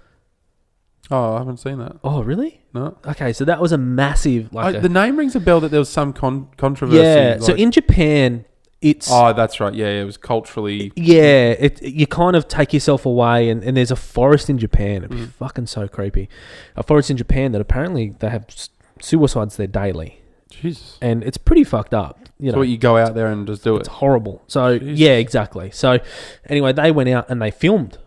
Oh, I haven't seen that. Oh, really? No. Okay, so that was a massive... the name rings a bell that there was some controversy. Yeah, so in Japan... Oh, that's right. Yeah, it was culturally... Yeah, you kind of take yourself away and there's a forest in Japan. It'd be fucking so creepy. A forest in Japan that apparently they have suicides there daily. Jesus. And it's pretty fucked up. So you go out there and just do it? It's horrible. So, yeah, exactly. So, anyway, they went out and they filmed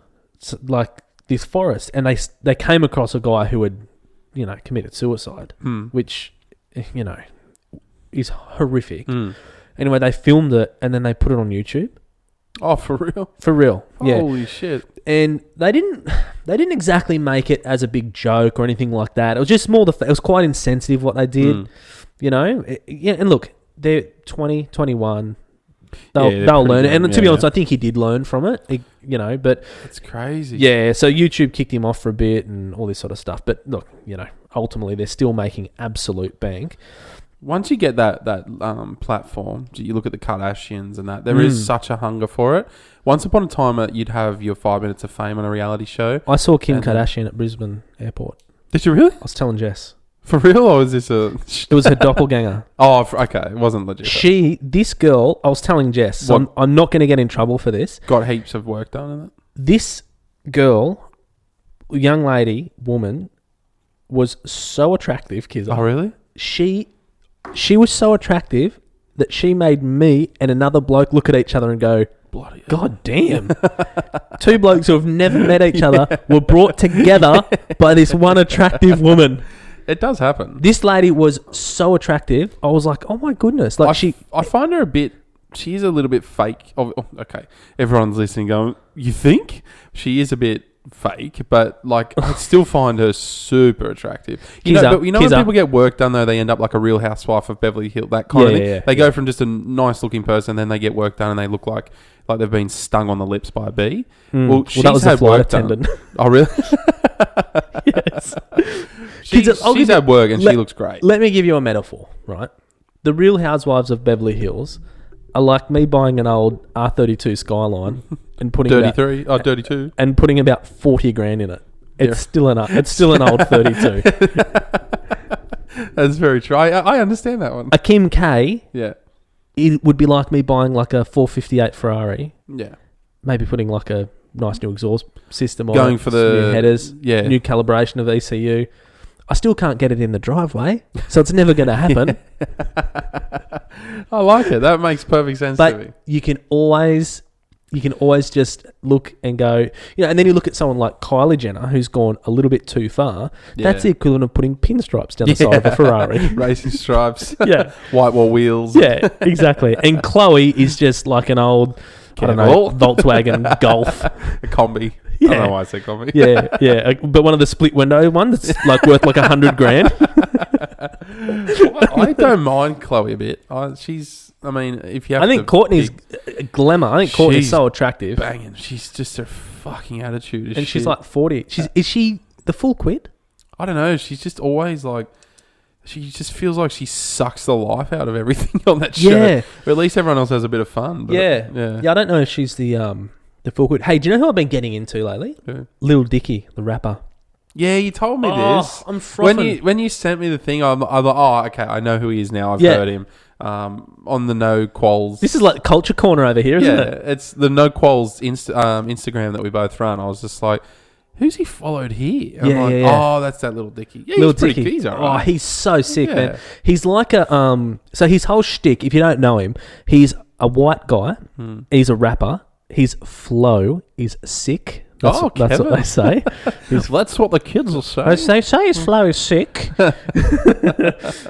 this forest and they came across a guy who had, committed suicide, which, is horrific. Anyway, they filmed it and then they put it on YouTube. Oh, for real? For real, yeah. Holy shit! And they didn't exactly make it as a big joke or anything like that. It was just more it was quite insensitive what they did, And look, they're 20, 21. they'll learn it. And to be honest, yeah. I think he did learn from it. But It's crazy. yeah. So YouTube kicked him off for a bit and all this sort of stuff. But look, ultimately they're still making absolute bank. Once you get that platform, you look at the Kardashians and that, there is such a hunger for it. Once upon a time, you'd have your 5 minutes of fame on a reality show. I saw Kim Kardashian at Brisbane Airport. Did you really? I was telling Jess. For real, or was this a... It was her doppelganger. Oh, okay. It wasn't legit. This girl, I was telling Jess, so I'm not going to get in trouble for this. Got heaps of work done in it. This girl, young lady, woman, was so attractive, Kizza. Oh, really? She was so attractive that she made me and another bloke look at each other and go, Bloody God damn. Two blokes who have never met each other were brought together by this one attractive woman. It does happen. This lady was so attractive. I was like, oh my goodness. Like I find her a bit... She's a little bit fake. Oh, okay. Everyone's listening going, you think? She is a bit fake, but like I still find her super attractive. But when people get work done though, they end up like a Real Housewife of Beverly Hills, that kind of thing. Yeah, they go from just a nice looking person, then they get work done and they look like they've been stung on the lips by a bee. Well, that was a flight attendant. Oh, really? Yes. She's had work and she looks great. Let me give you a metaphor, right? The Real Housewives of Beverly Hills are like me buying an old R32 Skyline and putting 32 and putting about 40 grand in it. It's still an old 32. That's very true. I understand that one. A Kim K, Yeah. it would be like me buying like a 458 Ferrari, Yeah. maybe putting like a nice new exhaust system on Going it, for some the new headers, yeah. new calibration of ECU. I still can't get it in the driveway, so it's never going to happen. I like it. That makes perfect sense to me. But you can always just look and go, and then you look at someone like Kylie Jenner, who's gone a little bit too far. Yeah. That's the equivalent of putting pinstripes down the side of a Ferrari. Racing stripes. Yeah. White wall wheels. Yeah, exactly. And Chloe is just like an old, Volkswagen Golf. A combi. Yeah. I don't know why I said combi. Yeah. But one of the split window ones that's like worth like 100 grand. I don't mind Chloe a bit. If you have I think Courtney's a glamour. I think Courtney's so attractive. Banging. She's just her fucking attitude. And she's like 40. Is she the full quid? I don't know. She's just always like... She just feels like she sucks the life out of everything on that show. Yeah. But at least everyone else has a bit of fun. But Yeah, I don't know if she's the full quid. Hey, do you know who I've been getting into lately? Yeah. Lil Dicky, the rapper. Yeah, you told me this. I'm frothing. When you sent me the thing, I'm like, oh, okay, I know who he is now. I've heard him on the No Quals. This is like Culture Corner over here, isn't it? It's the No Quals Instagram that we both run. I was just like, who's he followed here? And I'm like, oh, that's that Little Dicky. Yeah, Lil he's pretty Dicky. good. He's all right. Oh, he's so sick, Yeah. man. He's like a so his whole shtick, if you don't know him, he's a white guy. He's a rapper. His flow is sick. That's what they say. That's what the kids will say. They say his flow is sick.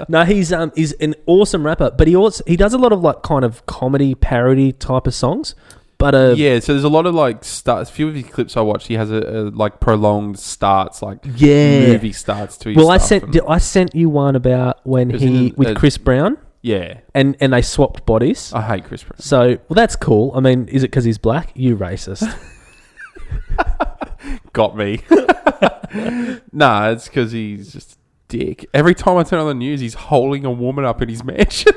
No, he's an awesome rapper, but he does a lot of like kind of comedy parody type of songs. But so there's a lot of like starts. A few of his clips I watched, he has a like prolonged starts, like movie starts to his stuff. I sent you one about when with Chris Brown. Yeah, and they swapped bodies. I hate Chris Brown. So that's cool. I mean, is it because he's black? You racist. Got me. Nah, it's because he's just a dick. Every time I turn on the news, he's holding a woman up in his mansion.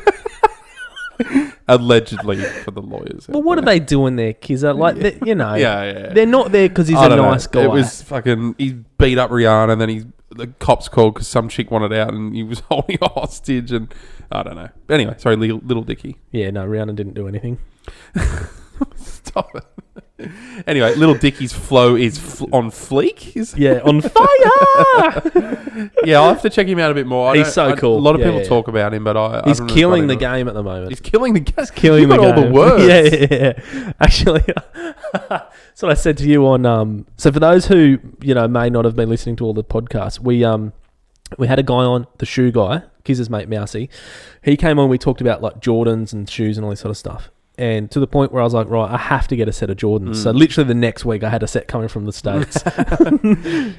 Allegedly, for the lawyers. Well, what are they doing there, Kizza? Like, yeah. They're not there because he's a nice guy. It was fucking... He beat up Rihanna and then the cops called because some chick wanted out and he was holding a hostage and... I don't know. Anyway, sorry, Little Dicky. Yeah, no, Rihanna didn't do anything. Stop it. Anyway, Little Dicky's flow is on fleek. On fire. Yeah, I'll have to check him out a bit more. He's so cool. A lot of people talk about him, but he's killing the game at the moment. He's killing the game. Killing the game. All the words. Yeah. Actually, that's what I said to you on. So for those who may not have been listening to all the podcasts, we had a guy on, the shoe guy, Kizza's mate Mousy. He came on. We talked about like Jordans and shoes and all this sort of stuff. And to the point where I was like, right, I have to get a set of Jordans. So literally the next week I had a set coming from the States.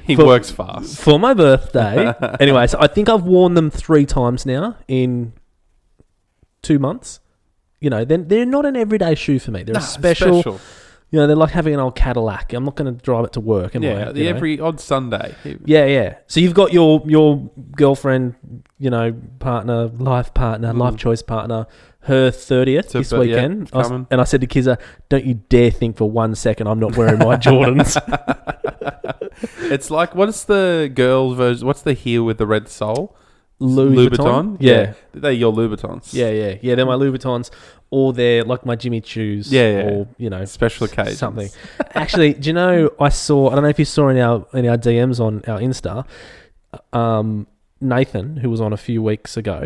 He works fast. For my birthday. Anyway, so I think I've worn them 3 times now in 2 months. you know, they're not an everyday shoe for me. They're a special. You know, they're like having an old Cadillac. I'm not going to drive it to work. Every odd Sunday. Yeah. So you've got your girlfriend, you know, partner, life choice partner, her 30th this weekend. And I said to Kizza, don't you dare think for 1 second I'm not wearing my Jordans. It's like, what's the girls' version? What's the heel with the red sole? Louboutin? Yeah. They're your Louboutins. Yeah. They're my Louboutins. Or they're like my Jimmy Choos. Or, you know. Special occasions. Something. Actually, do you know, I don't know if you saw in our DMs on our Insta, Nathan, who was on a few weeks ago,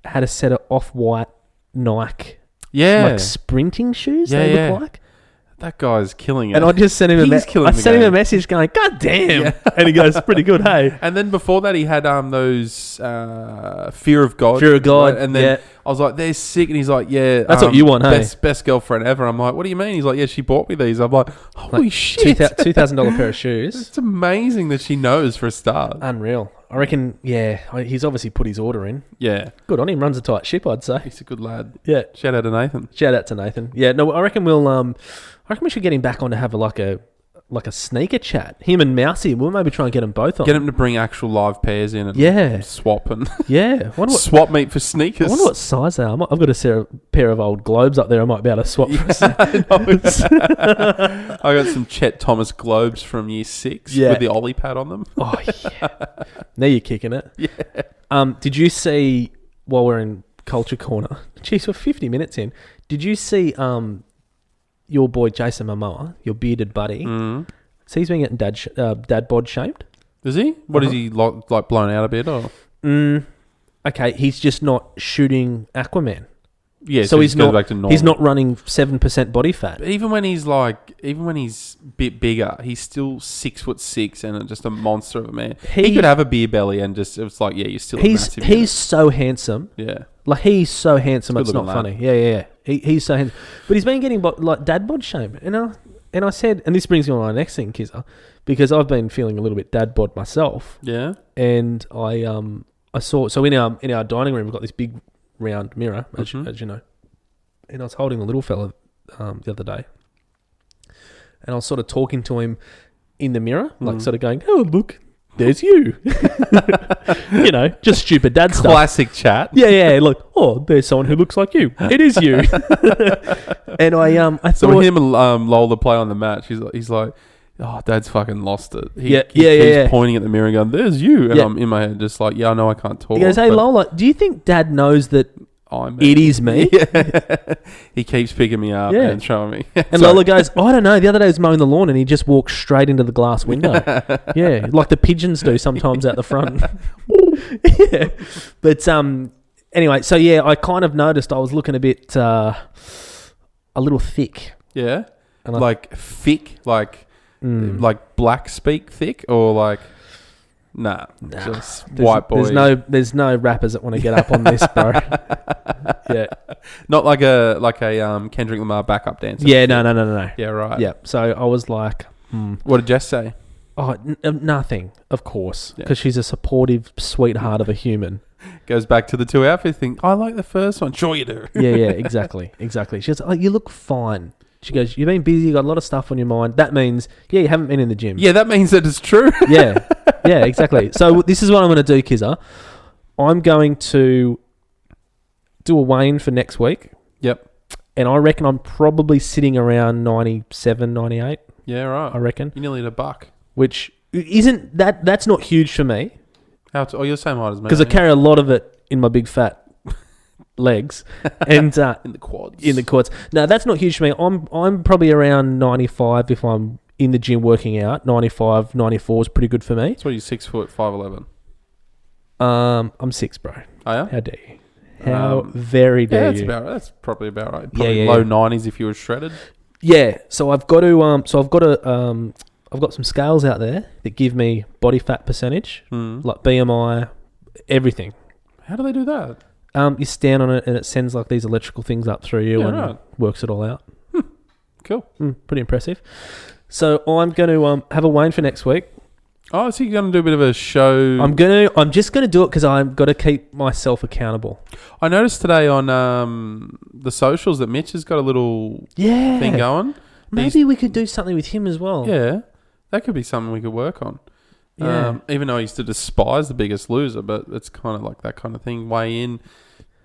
had a set of off-white Nike like sprinting shoes, they look like. That guy's killing it. And I just sent him a message going, God damn. Yeah. And he goes, pretty good, hey. And then before that, he had those Fear of God. Right? And then I was like, they're sick. And he's like, yeah. That's what you want, hey? Best girlfriend ever. I'm like, what do you mean? He's like, yeah, she bought me these. I'm like, holy shit. $2,000 pair of shoes. It's amazing that she knows for a start. Unreal. I reckon, he's obviously put his order in. Yeah. Good on him. Runs a tight ship, I'd say. He's a good lad. Yeah. Shout out to Nathan. Yeah, no, I reckon we should get him back on to have a sneaker chat. Him and Mousy. We'll maybe try and get them both on. Get him to bring actual live pairs in and swap and swap meet for sneakers. I wonder what size they are. I've got a pair of old Globes up there I might be able to swap for. I got some Chet Thomas Globes from year 6 with the Ollie pad on them. Oh, yeah. Now you're kicking it. Yeah. Did you see, while we're in Culture Corner, geez, we're 50 minutes in, did you see your boy Jason Momoa, your bearded buddy? So he's been getting dad bod shamed. Is he? What is he like blown out a bit or? Okay, he's just not shooting Aquaman. Yeah, so he's not back to normal. He's not running 7% body fat. But even when he's a bit bigger, he's still 6'6" and just a monster of a man. He could have a beer belly and just it's like, you're still a massive. He's so handsome. Yeah. Like he's so handsome, it's not lad. funny. Yeah. He's so handsome, but he's been getting like dad bod shame. And I said, and this brings me on my next thing, Kizza, because I've been feeling a little bit dad bod myself. Yeah. And I saw in our dining room we've got this big round mirror, as you know, and I was holding the little fella the other day, and I was sort of talking to him in the mirror, like sort of going, "Oh look, there's you," you know, just stupid dad stuff. Classic chat. Yeah. Look, oh, there's someone who looks like you. It is you. And I thought, so when him and Lola play on the match, he's like, oh, Dad's fucking lost it. He keeps pointing at the mirror and going, there's you. And I'm in my head just like, I know I can't talk. He goes, hey, Lola, do you think Dad knows that it is me? Yeah. He keeps picking me up and showing me. And Lola goes, I don't know. The other day I was mowing the lawn and he just walked straight into the glass window. Yeah, like the pigeons do sometimes out the front. Yeah. But anyway, so I kind of noticed I was looking a bit, a little thick. Yeah? And like thick? Like black speak thick or like... Nah, just white boy. There's no rappers that want to get up on this, bro. Yeah, not like a Kendrick Lamar backup dancer. Yeah, no. Yeah, right. Yeah, so I was like, what did Jess say? Oh, nothing, of course, because she's a supportive sweetheart of a human. Goes back to the 2 outfit thing. I like the first one. Sure you do. Yeah, exactly. She goes, oh, you look fine. She goes, you've been busy, you got a lot of stuff on your mind. That means, you haven't been in the gym. Yeah, that means that it's true. Yeah, exactly. So this is what I'm going to do, Kizza. I'm going to do a weigh-in for next week. Yep. And I reckon I'm probably sitting around 97, 98. Yeah, right. I reckon. You're nearly at $1. Which isn't, that's not huge for me. You're the same height as me. Because I carry a lot of it in my big fat legs and in the quads. No, that's not huge for me. I'm probably around 95 if I'm in the gym working out. 95, 94 is pretty good for me. So you're 6 foot 5'11". I'm 6, bro. Oh yeah? How dare you? How very dare you? That's probably about right. Probably low 90s if you were shredded. Yeah. So I've got to I've got some scales out there that give me body fat percentage, like BMI, everything. How do they do that? You stand on it and it sends like these electrical things up through you and works it all out. Cool. Pretty impressive. So I'm going to have a weigh-in for next week. Oh, so you're going to do a bit of a show? I'm just gonna do it because I've got to keep myself accountable. I noticed today on the socials that Mitch has got a little thing going. Maybe we could do something with him as well. Yeah, that could be something we could work on. Yeah. Even though I used to despise The Biggest Loser, but it's kind of like that kind of thing. Weigh in,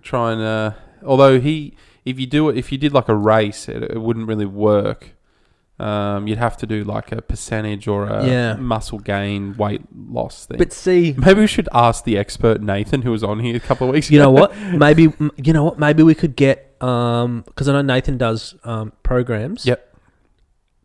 try and. Although if you did like a race, it wouldn't really work. You'd have to do like a percentage or a muscle gain, weight loss thing. But see, maybe we should ask the expert Nathan, who was on here a couple of weeks ago. You know what? Maybe we could get because I know Nathan does programs. Yep.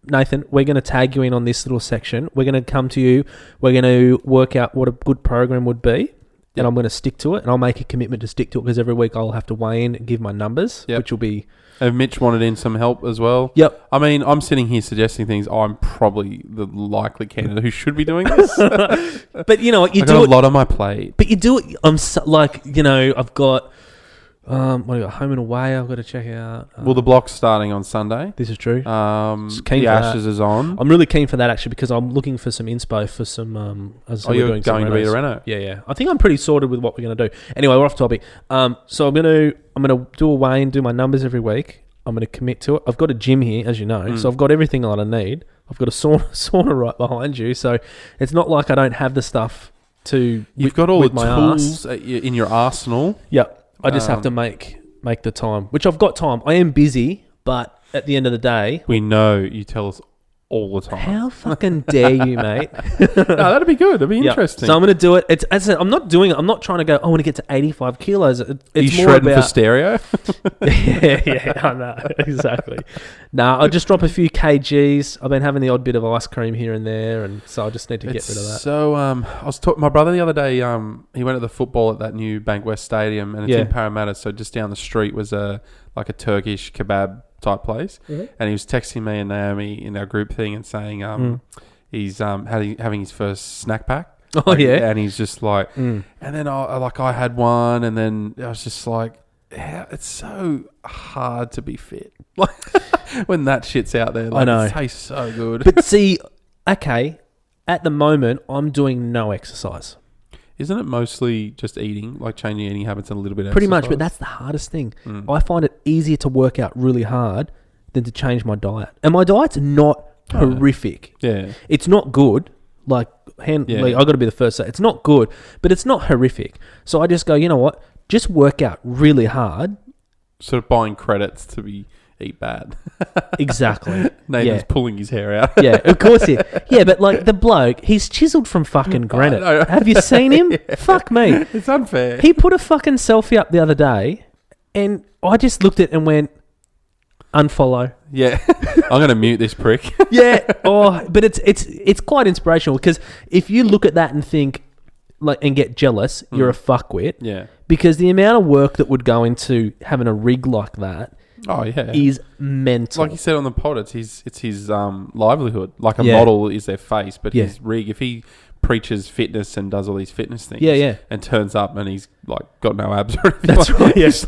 Nathan, we're going to tag you in on this little section. We're going to come to you. We're going to work out what a good program would be. And I'm going to stick to it. And I'll make a commitment to stick to it because every week I'll have to weigh in and give my numbers, which will be... And Mitch wanted in some help as well. Yep. I mean, I'm sitting here suggesting things. I'm probably the likely candidate who should be doing this. But you know what? I've got a lot on my plate. But you do it... I've got... what do I got? Home and away. I've got to check out. Well, the block's starting on Sunday. This is true. The Ashes is on. I'm really keen for that actually because I'm looking for some inspo for some. You're going to be a reno? Yeah. I think I'm pretty sorted with what we're going to do. Anyway, we're off topic. So I'm gonna do a weigh and do my numbers every week. I'm going to commit to it. I've got a gym here, as you know, so I've got everything that I need. I've got a sauna right behind you, so it's not like I don't have the stuff to. You've got all the tools in your arsenal. Yep. I just have to make the time, which I've got time. I am busy, but at the end of the day... We know you tell us all the time. How fucking dare you, mate? No, that'd be good. That'd be interesting. So I'm going to do it. As I said, I'm not doing it. I'm not trying to go, I want to get to 85 kilos. It's Are you more shredding about... for stereo? yeah, I know. Exactly. I'll just drop a few kgs. I've been having the odd bit of ice cream here and there, and so I just need to get rid of that. So I was talking my brother the other day. He went to the football at that new Bankwest Stadium, and it's in Parramatta. So just down the street was a Turkish kebab type place, and he was texting me and Naomi in our group thing and saying he's having his first snack pack. Oh yeah, and he's just like, and then I had one, and then I was just like, it's so hard to be fit. Like when that shit's out there, like, I know it tastes so good. But see, okay, at the moment I'm doing no exercise. Isn't it mostly just eating, like changing eating habits and a little bit of Pretty exercise? much, but that's the hardest thing. I find it easier to work out really hard than to change my diet. And my diet's not horrific. Yeah. It's not good. Like, I've got to be the first to say, it's not good, but it's not horrific. So I just go, you know what? Just work out really hard. Sort of buying credits to eat bad. Exactly. Nathan's pulling his hair out. Yeah, of course he... Yeah, but like the bloke, he's chiseled from fucking granite. Have you seen him? Yeah. Fuck me. It's unfair. He put a fucking selfie up the other day and I just looked at it and went, unfollow. Yeah. I'm going to mute this prick. Yeah. But it's quite inspirational because if you look at that and think and get jealous, you're a fuckwit. Yeah. Because the amount of work that would go into having a rig like that is mental. Like you said on the pod, it's his livelihood. Like a model is their face, but his rig, if he preaches fitness and does all these fitness things and turns up and he's like got no abs or anything. That's right, yes.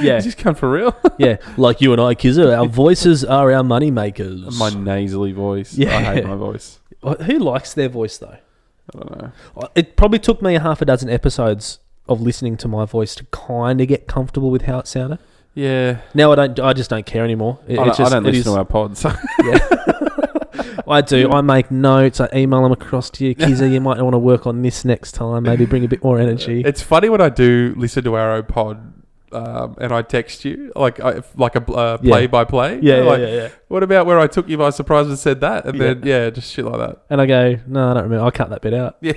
Yeah. He's just come for real. Yeah. Like you and I, Kizza, our voices are our money makers. My nasally voice. Yeah. I hate my voice. Who likes their voice though? I don't know. It probably took me half a dozen episodes of listening to my voice to kind of get comfortable with how it sounded. Yeah. Now I just don't care anymore. I don't listen to our pods. So. Yeah. I do. I make notes. I email them across to you. Kizza, you might want to work on this next time. Maybe bring a bit more energy. It's funny when I do listen to our own pod and I text you like a play-by-play. Yeah. What about where I took you by surprise and said that? And then, just shit like that. And I go, no, I don't remember. I'll cut that bit out. Yeah.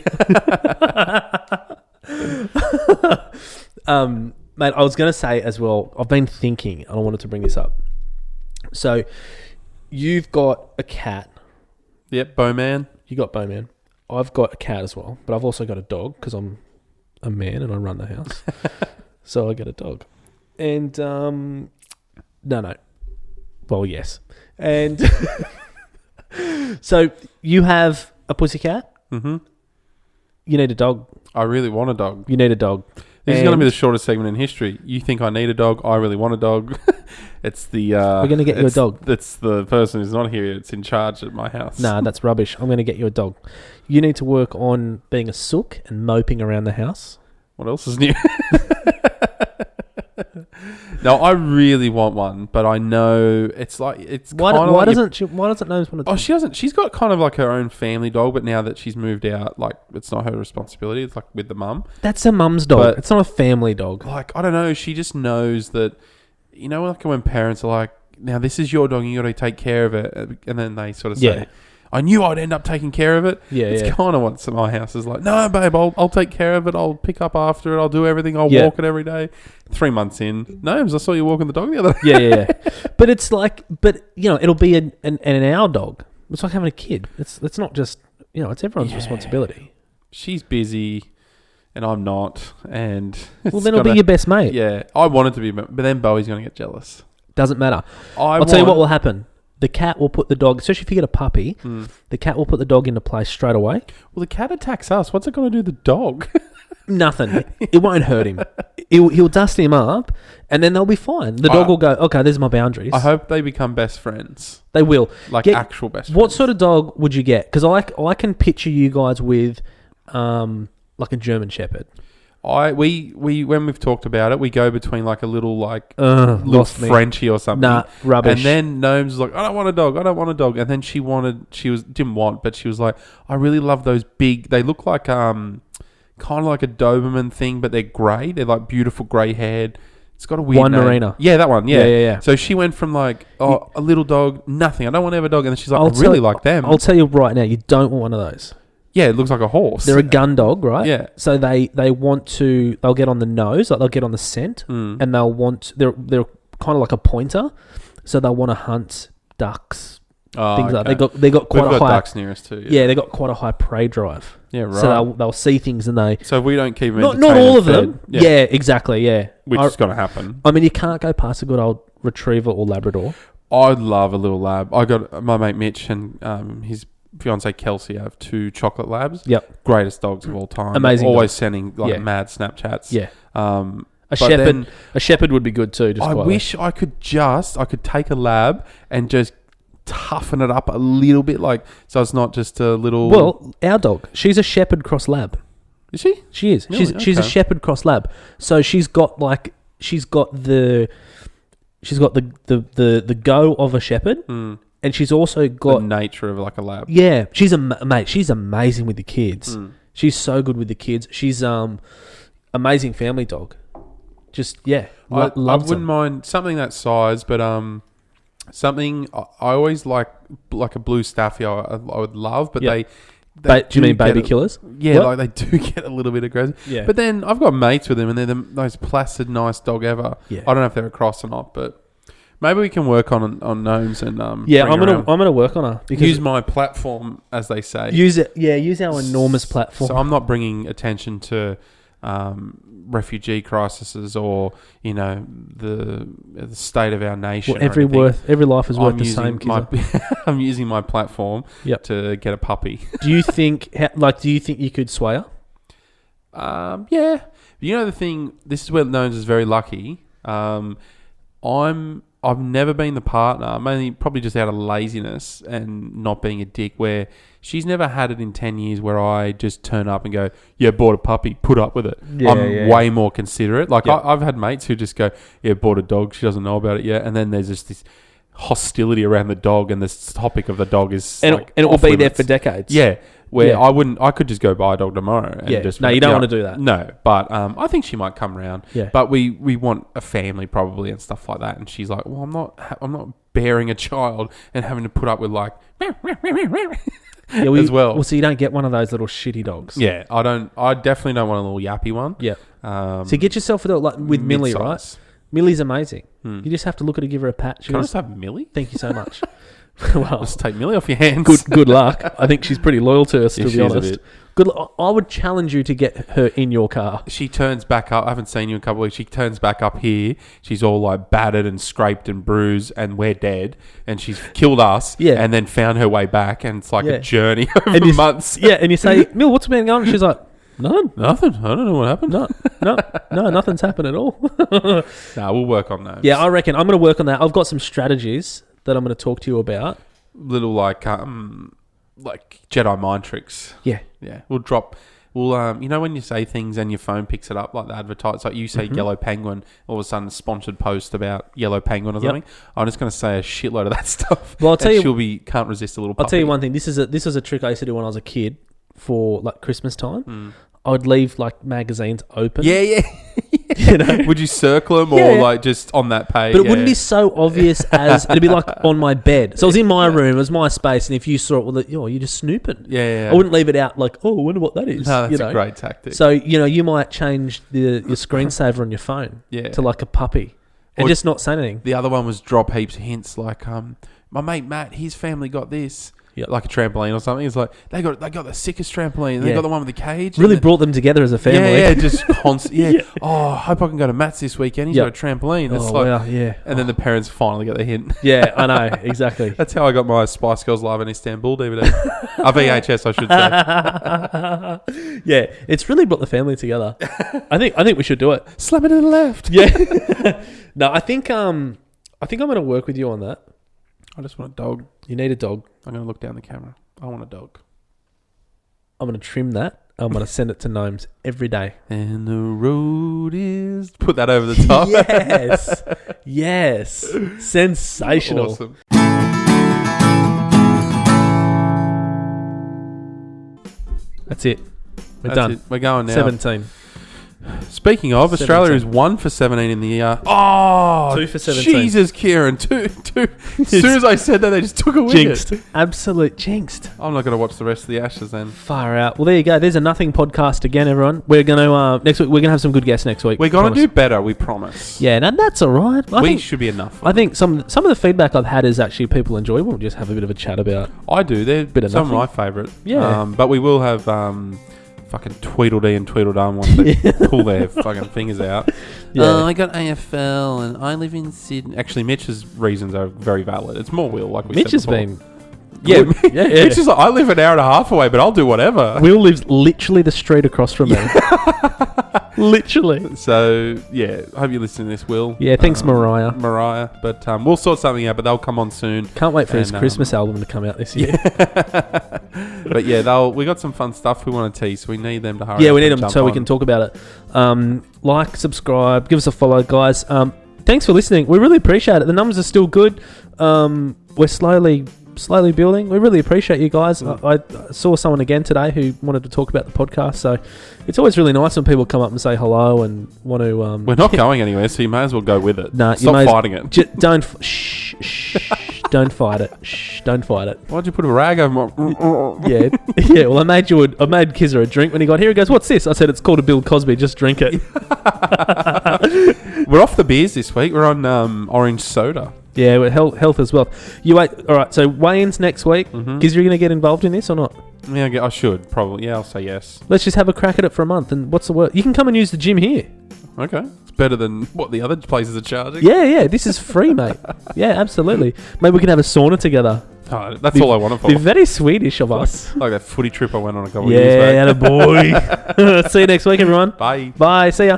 Mate, I was going to say as well, I've been thinking, and I wanted to bring this up. So, you've got a cat. Yep, Bowman. You got Bowman. I've got a cat as well, but I've also got a dog because I'm a man and I run the house. So I get a dog. And, no. Well, yes. And so you have a pussycat. Mm-hmm. You need a dog. I really want a dog. You need a dog. This is going to be the shortest segment in history. You think I need a dog? I really want a dog. It's the... we're going to get you a dog. That's the person who's not here. It's in charge at my house. Nah, that's rubbish. I'm going to get you a dog. You need to work on being a sook and moping around the house. What else is new? No, I really want one, but I know it's like it's why doesn't Gnomes want a dog? Oh, she doesn't. She's got kind of like her own family dog, but now that she's moved out, like it's not her responsibility. It's like with the mum. That's her mum's dog. But it's not a family dog. Like I don't know. She just knows that. You know, like when parents are like, "Now this is your dog, and you got to take care of it," and then they sort of say. I knew I'd end up taking care of it. Yeah, it's kind of what my house is like. No, babe, I'll take care of it. I'll pick up after it. I'll do everything. I'll walk it every day. 3 months in, Gnomes, I saw you walking the dog the other day. Yeah. But it's like, it'll be an our dog. It's like having a kid. It's not just, it's everyone's responsibility. She's busy, and I'm not. And well, then it'll be your best mate. Yeah, I want it to be, but then Bowie's going to get jealous. Doesn't matter. I'll tell you what will happen. The cat will put the dog, especially if you get a puppy, the cat will put the dog into place straight away. Well, the cat attacks us. What's it going to do to the dog? Nothing. It won't hurt him. He'll dust him up, and then they'll be fine. The dog will go, okay, there's my boundaries. I hope they become best friends. They will. Actual best friends. What sort of dog would you get? Because I can picture you guys with like a German Shepherd. When we've talked about it, we go between like a little little Frenchie or something. Nah, rubbish. And then Gnomes was like, I don't want a dog. And then she didn't want, but she was like, I really love those big. They look like kind of like a Doberman thing, but they're grey. They're like beautiful grey haired. It's got a weird name. Marina. Yeah, that one. Yeah. Yeah. So she went from like, a little dog, nothing. I don't want to have a dog. And then she's like, I really like them. I'll tell you right now, you don't want one of those. Yeah, it looks like a horse. They're a gun dog, right? Yeah. So they'll get on the nose, like they'll get on the scent, and they're kind of like a pointer, so they'll want to hunt ducks, things like that. They got quite a high ducks near us too. Yeah, they got quite a high prey drive. Yeah, right. So they'll see things and they. So if we don't keep them not all of them. Yeah, exactly. Yeah, which is going to happen. I mean, you can't go past a good old retriever or Labrador. I'd love a little lab. I got my mate Mitch and his fiance Kelsey have 2 chocolate labs. Yep. Greatest dogs of all time. Amazing. Always dogs. sending mad Snapchats. Yeah. A shepherd would be good too. I wish I could take a lab and just toughen it up a little bit, so it's not just a little. Well, our dog, she's a shepherd cross lab. Is she? She is. Really? She's a shepherd cross lab. So she's got the go of a shepherd. And she's also got the nature of like a lab. Yeah, she's amazing with the kids. She's so good with the kids. She's amazing family dog. Just I wouldn't mind something that size, but something I always like a blue staffy. I would love, but they do you mean baby killers? Yeah, like they do get a little bit aggressive. Yeah. But then I've got mates with them, and they're the most placid, nice dog ever. Yeah. I don't know if they're a cross or not, but. Maybe we can work on Gnomes and I'm gonna work on her because use my platform, as they say. Use it, use our enormous platform. So I'm not bringing attention to refugee crises or the state of our nation. Well, every life is worth the same. I'm using my platform to get a puppy. Do you think you could sway her? Yeah. The thing. This is where Gnomes is very lucky. I've never been the partner, mainly probably just out of laziness and not being a dick, where she's never had it in 10 years where I just turn up and go, bought a puppy, put up with it. I'm way more considerate. I've had mates who just go, bought a dog, she doesn't know about it yet. And then there's just this hostility around the dog and this topic of the dog is and it will be there for decades. Yeah. I could just go buy a dog tomorrow. And you don't want to do that. No, but I think she might come round. Yeah. But we want a family probably and stuff like that. And she's like, well, I'm not bearing a child and having to put up with as well. Well, so you don't get one of those little shitty dogs. Yeah, I definitely don't want a little yappy one. Yeah. So get yourself with Millie, right? Millie's amazing. You just have to look at her, give her a pat. Can I just have Millie? Thank you so much. Well, just take Millie off your hands. Good luck. I think she's pretty loyal to us, to be honest. I would challenge you to get her in your car. She turns back up. I haven't seen you in a couple of weeks. She turns back up here. She's all like battered and scraped and bruised, and we're dead. And she's killed us. Yeah. And then found her way back, and it's like a journey over months. Yeah. And you say, Mill, what's been going on? And she's like, None. Nothing. I don't know what happened. No, nothing's happened at all. Nah, we'll work on those. Yeah, I reckon I'm going to work on that. I've got some strategies that I'm going to talk to you about. Little like Jedi mind tricks. Yeah. Yeah. We'll you know when you say things and your phone picks it up like the advertise, like you say yellow penguin, all of a sudden a sponsored post about yellow penguin or something. I'm just going to say a shitload of that stuff. Well, I'll tell you, can't resist a little puppy. I'll tell you one thing. This is a trick I used to do when I was a kid for like Christmas time. I would leave like magazines open. Yeah. You know? Would you circle them or like just on that page? But it wouldn't be so obvious as it'd be like on my bed. So it was in my room, it was my space, and if you saw it, well, you're just snooping. Yeah. I wouldn't leave it out like, oh, I wonder what that is. No, that's a great tactic. So you might change your screensaver on your phone to like a puppy, and just not say anything. The other one was drop heaps of hints like my mate Matt, his family got this. Yep. Like a trampoline or something. It's like they got the sickest trampoline. They got the one with the cage. Really brought them together as a family. Yeah, just constant. Yeah. Oh, I hope I can go to Matt's this weekend. He's got a trampoline. It's And then the parents finally got the hint. Yeah, I know exactly. That's how I got my Spice Girls Live in Istanbul DVD. A VHS, I should say. Yeah, it's really brought the family together. I think we should do it. Slam it to the left. Yeah. No, I think I'm going to work with you on that. I just want a dog. You need a dog. I'm going to look down the camera. I want a dog. I'm going to trim that. I'm going to send it to Gnomes every day. And the road is... Put that over the top. Yes. Sensational. Awesome. That's it. We're done. We're going now. 17. Speaking of, 17. Australia is 1 for 17 in the year. Oh, 2 for 17. Jesus, Kieran. 2. As soon as I said that, they just took a wicket. Jinxed. Absolute jinxed. I'm not going to watch the rest of the Ashes then. Far out. Well, there you go. There's a Nothing podcast again, everyone. We're going to next week. We're going to have some good guests next week. We're going to do better. We promise. Yeah, no, that's all right. I think should be enough. I think some of the feedback I've had is actually people enjoy. We'll just have a bit of a chat about. I do. They're some of my favourite. Yeah. But we will have fucking Tweedledee and Tweedledum want to pull their fucking fingers out. Yeah. I got AFL and I live in Sydney. Actually, Mitch's reasons are very valid. It's more Will, like we Mitch said has before. been... Yeah, yeah. Mitch is like, I live an hour and a half away, but I'll do whatever. Will lives literally the street across from me. Literally. So, yeah, I hope you listen to this, Will. Yeah, thanks, Mariah. But we'll sort something out, but they'll come on soon. Can't wait for his Christmas album to come out this year. But yeah, we got some fun stuff we want to tease, so we need them to hurry. Yeah, we need them so we can talk about it. Like, subscribe, give us a follow, guys. Thanks for listening. We really appreciate it. The numbers are still good. We're slowly building. We really appreciate you guys. I saw someone again today who wanted to talk about the podcast, so it's always really nice when people come up and say hello and want to... We're not going anywhere, so you may as well go with it. Nah, Stop fighting it. Don't don't fight it. Don't fight it. Why'd you put a rag over my... Yeah. Well, I made Kizza a drink when he got here. He goes, "What's this?" I said, "It's called a Bill Cosby. Just drink it." We're off the beers this week. We're on orange soda. Yeah, with health as well. You wait. All right. So weigh-ins next week. Kizza, you going to get involved in this or not? Yeah, I should probably. Yeah, I'll say yes. Let's just have a crack at it for a month. And what's the word? You can come and use the gym here. Okay. It's better than what the other places are charging. Yeah. This is free, mate. Yeah, absolutely. Maybe we can have a sauna together. Oh, that's all I want it for. Be very Swedish of us. Like that footy trip I went on a couple of years back. Yeah, attaboy. See you next week, everyone. Bye. Bye. See ya.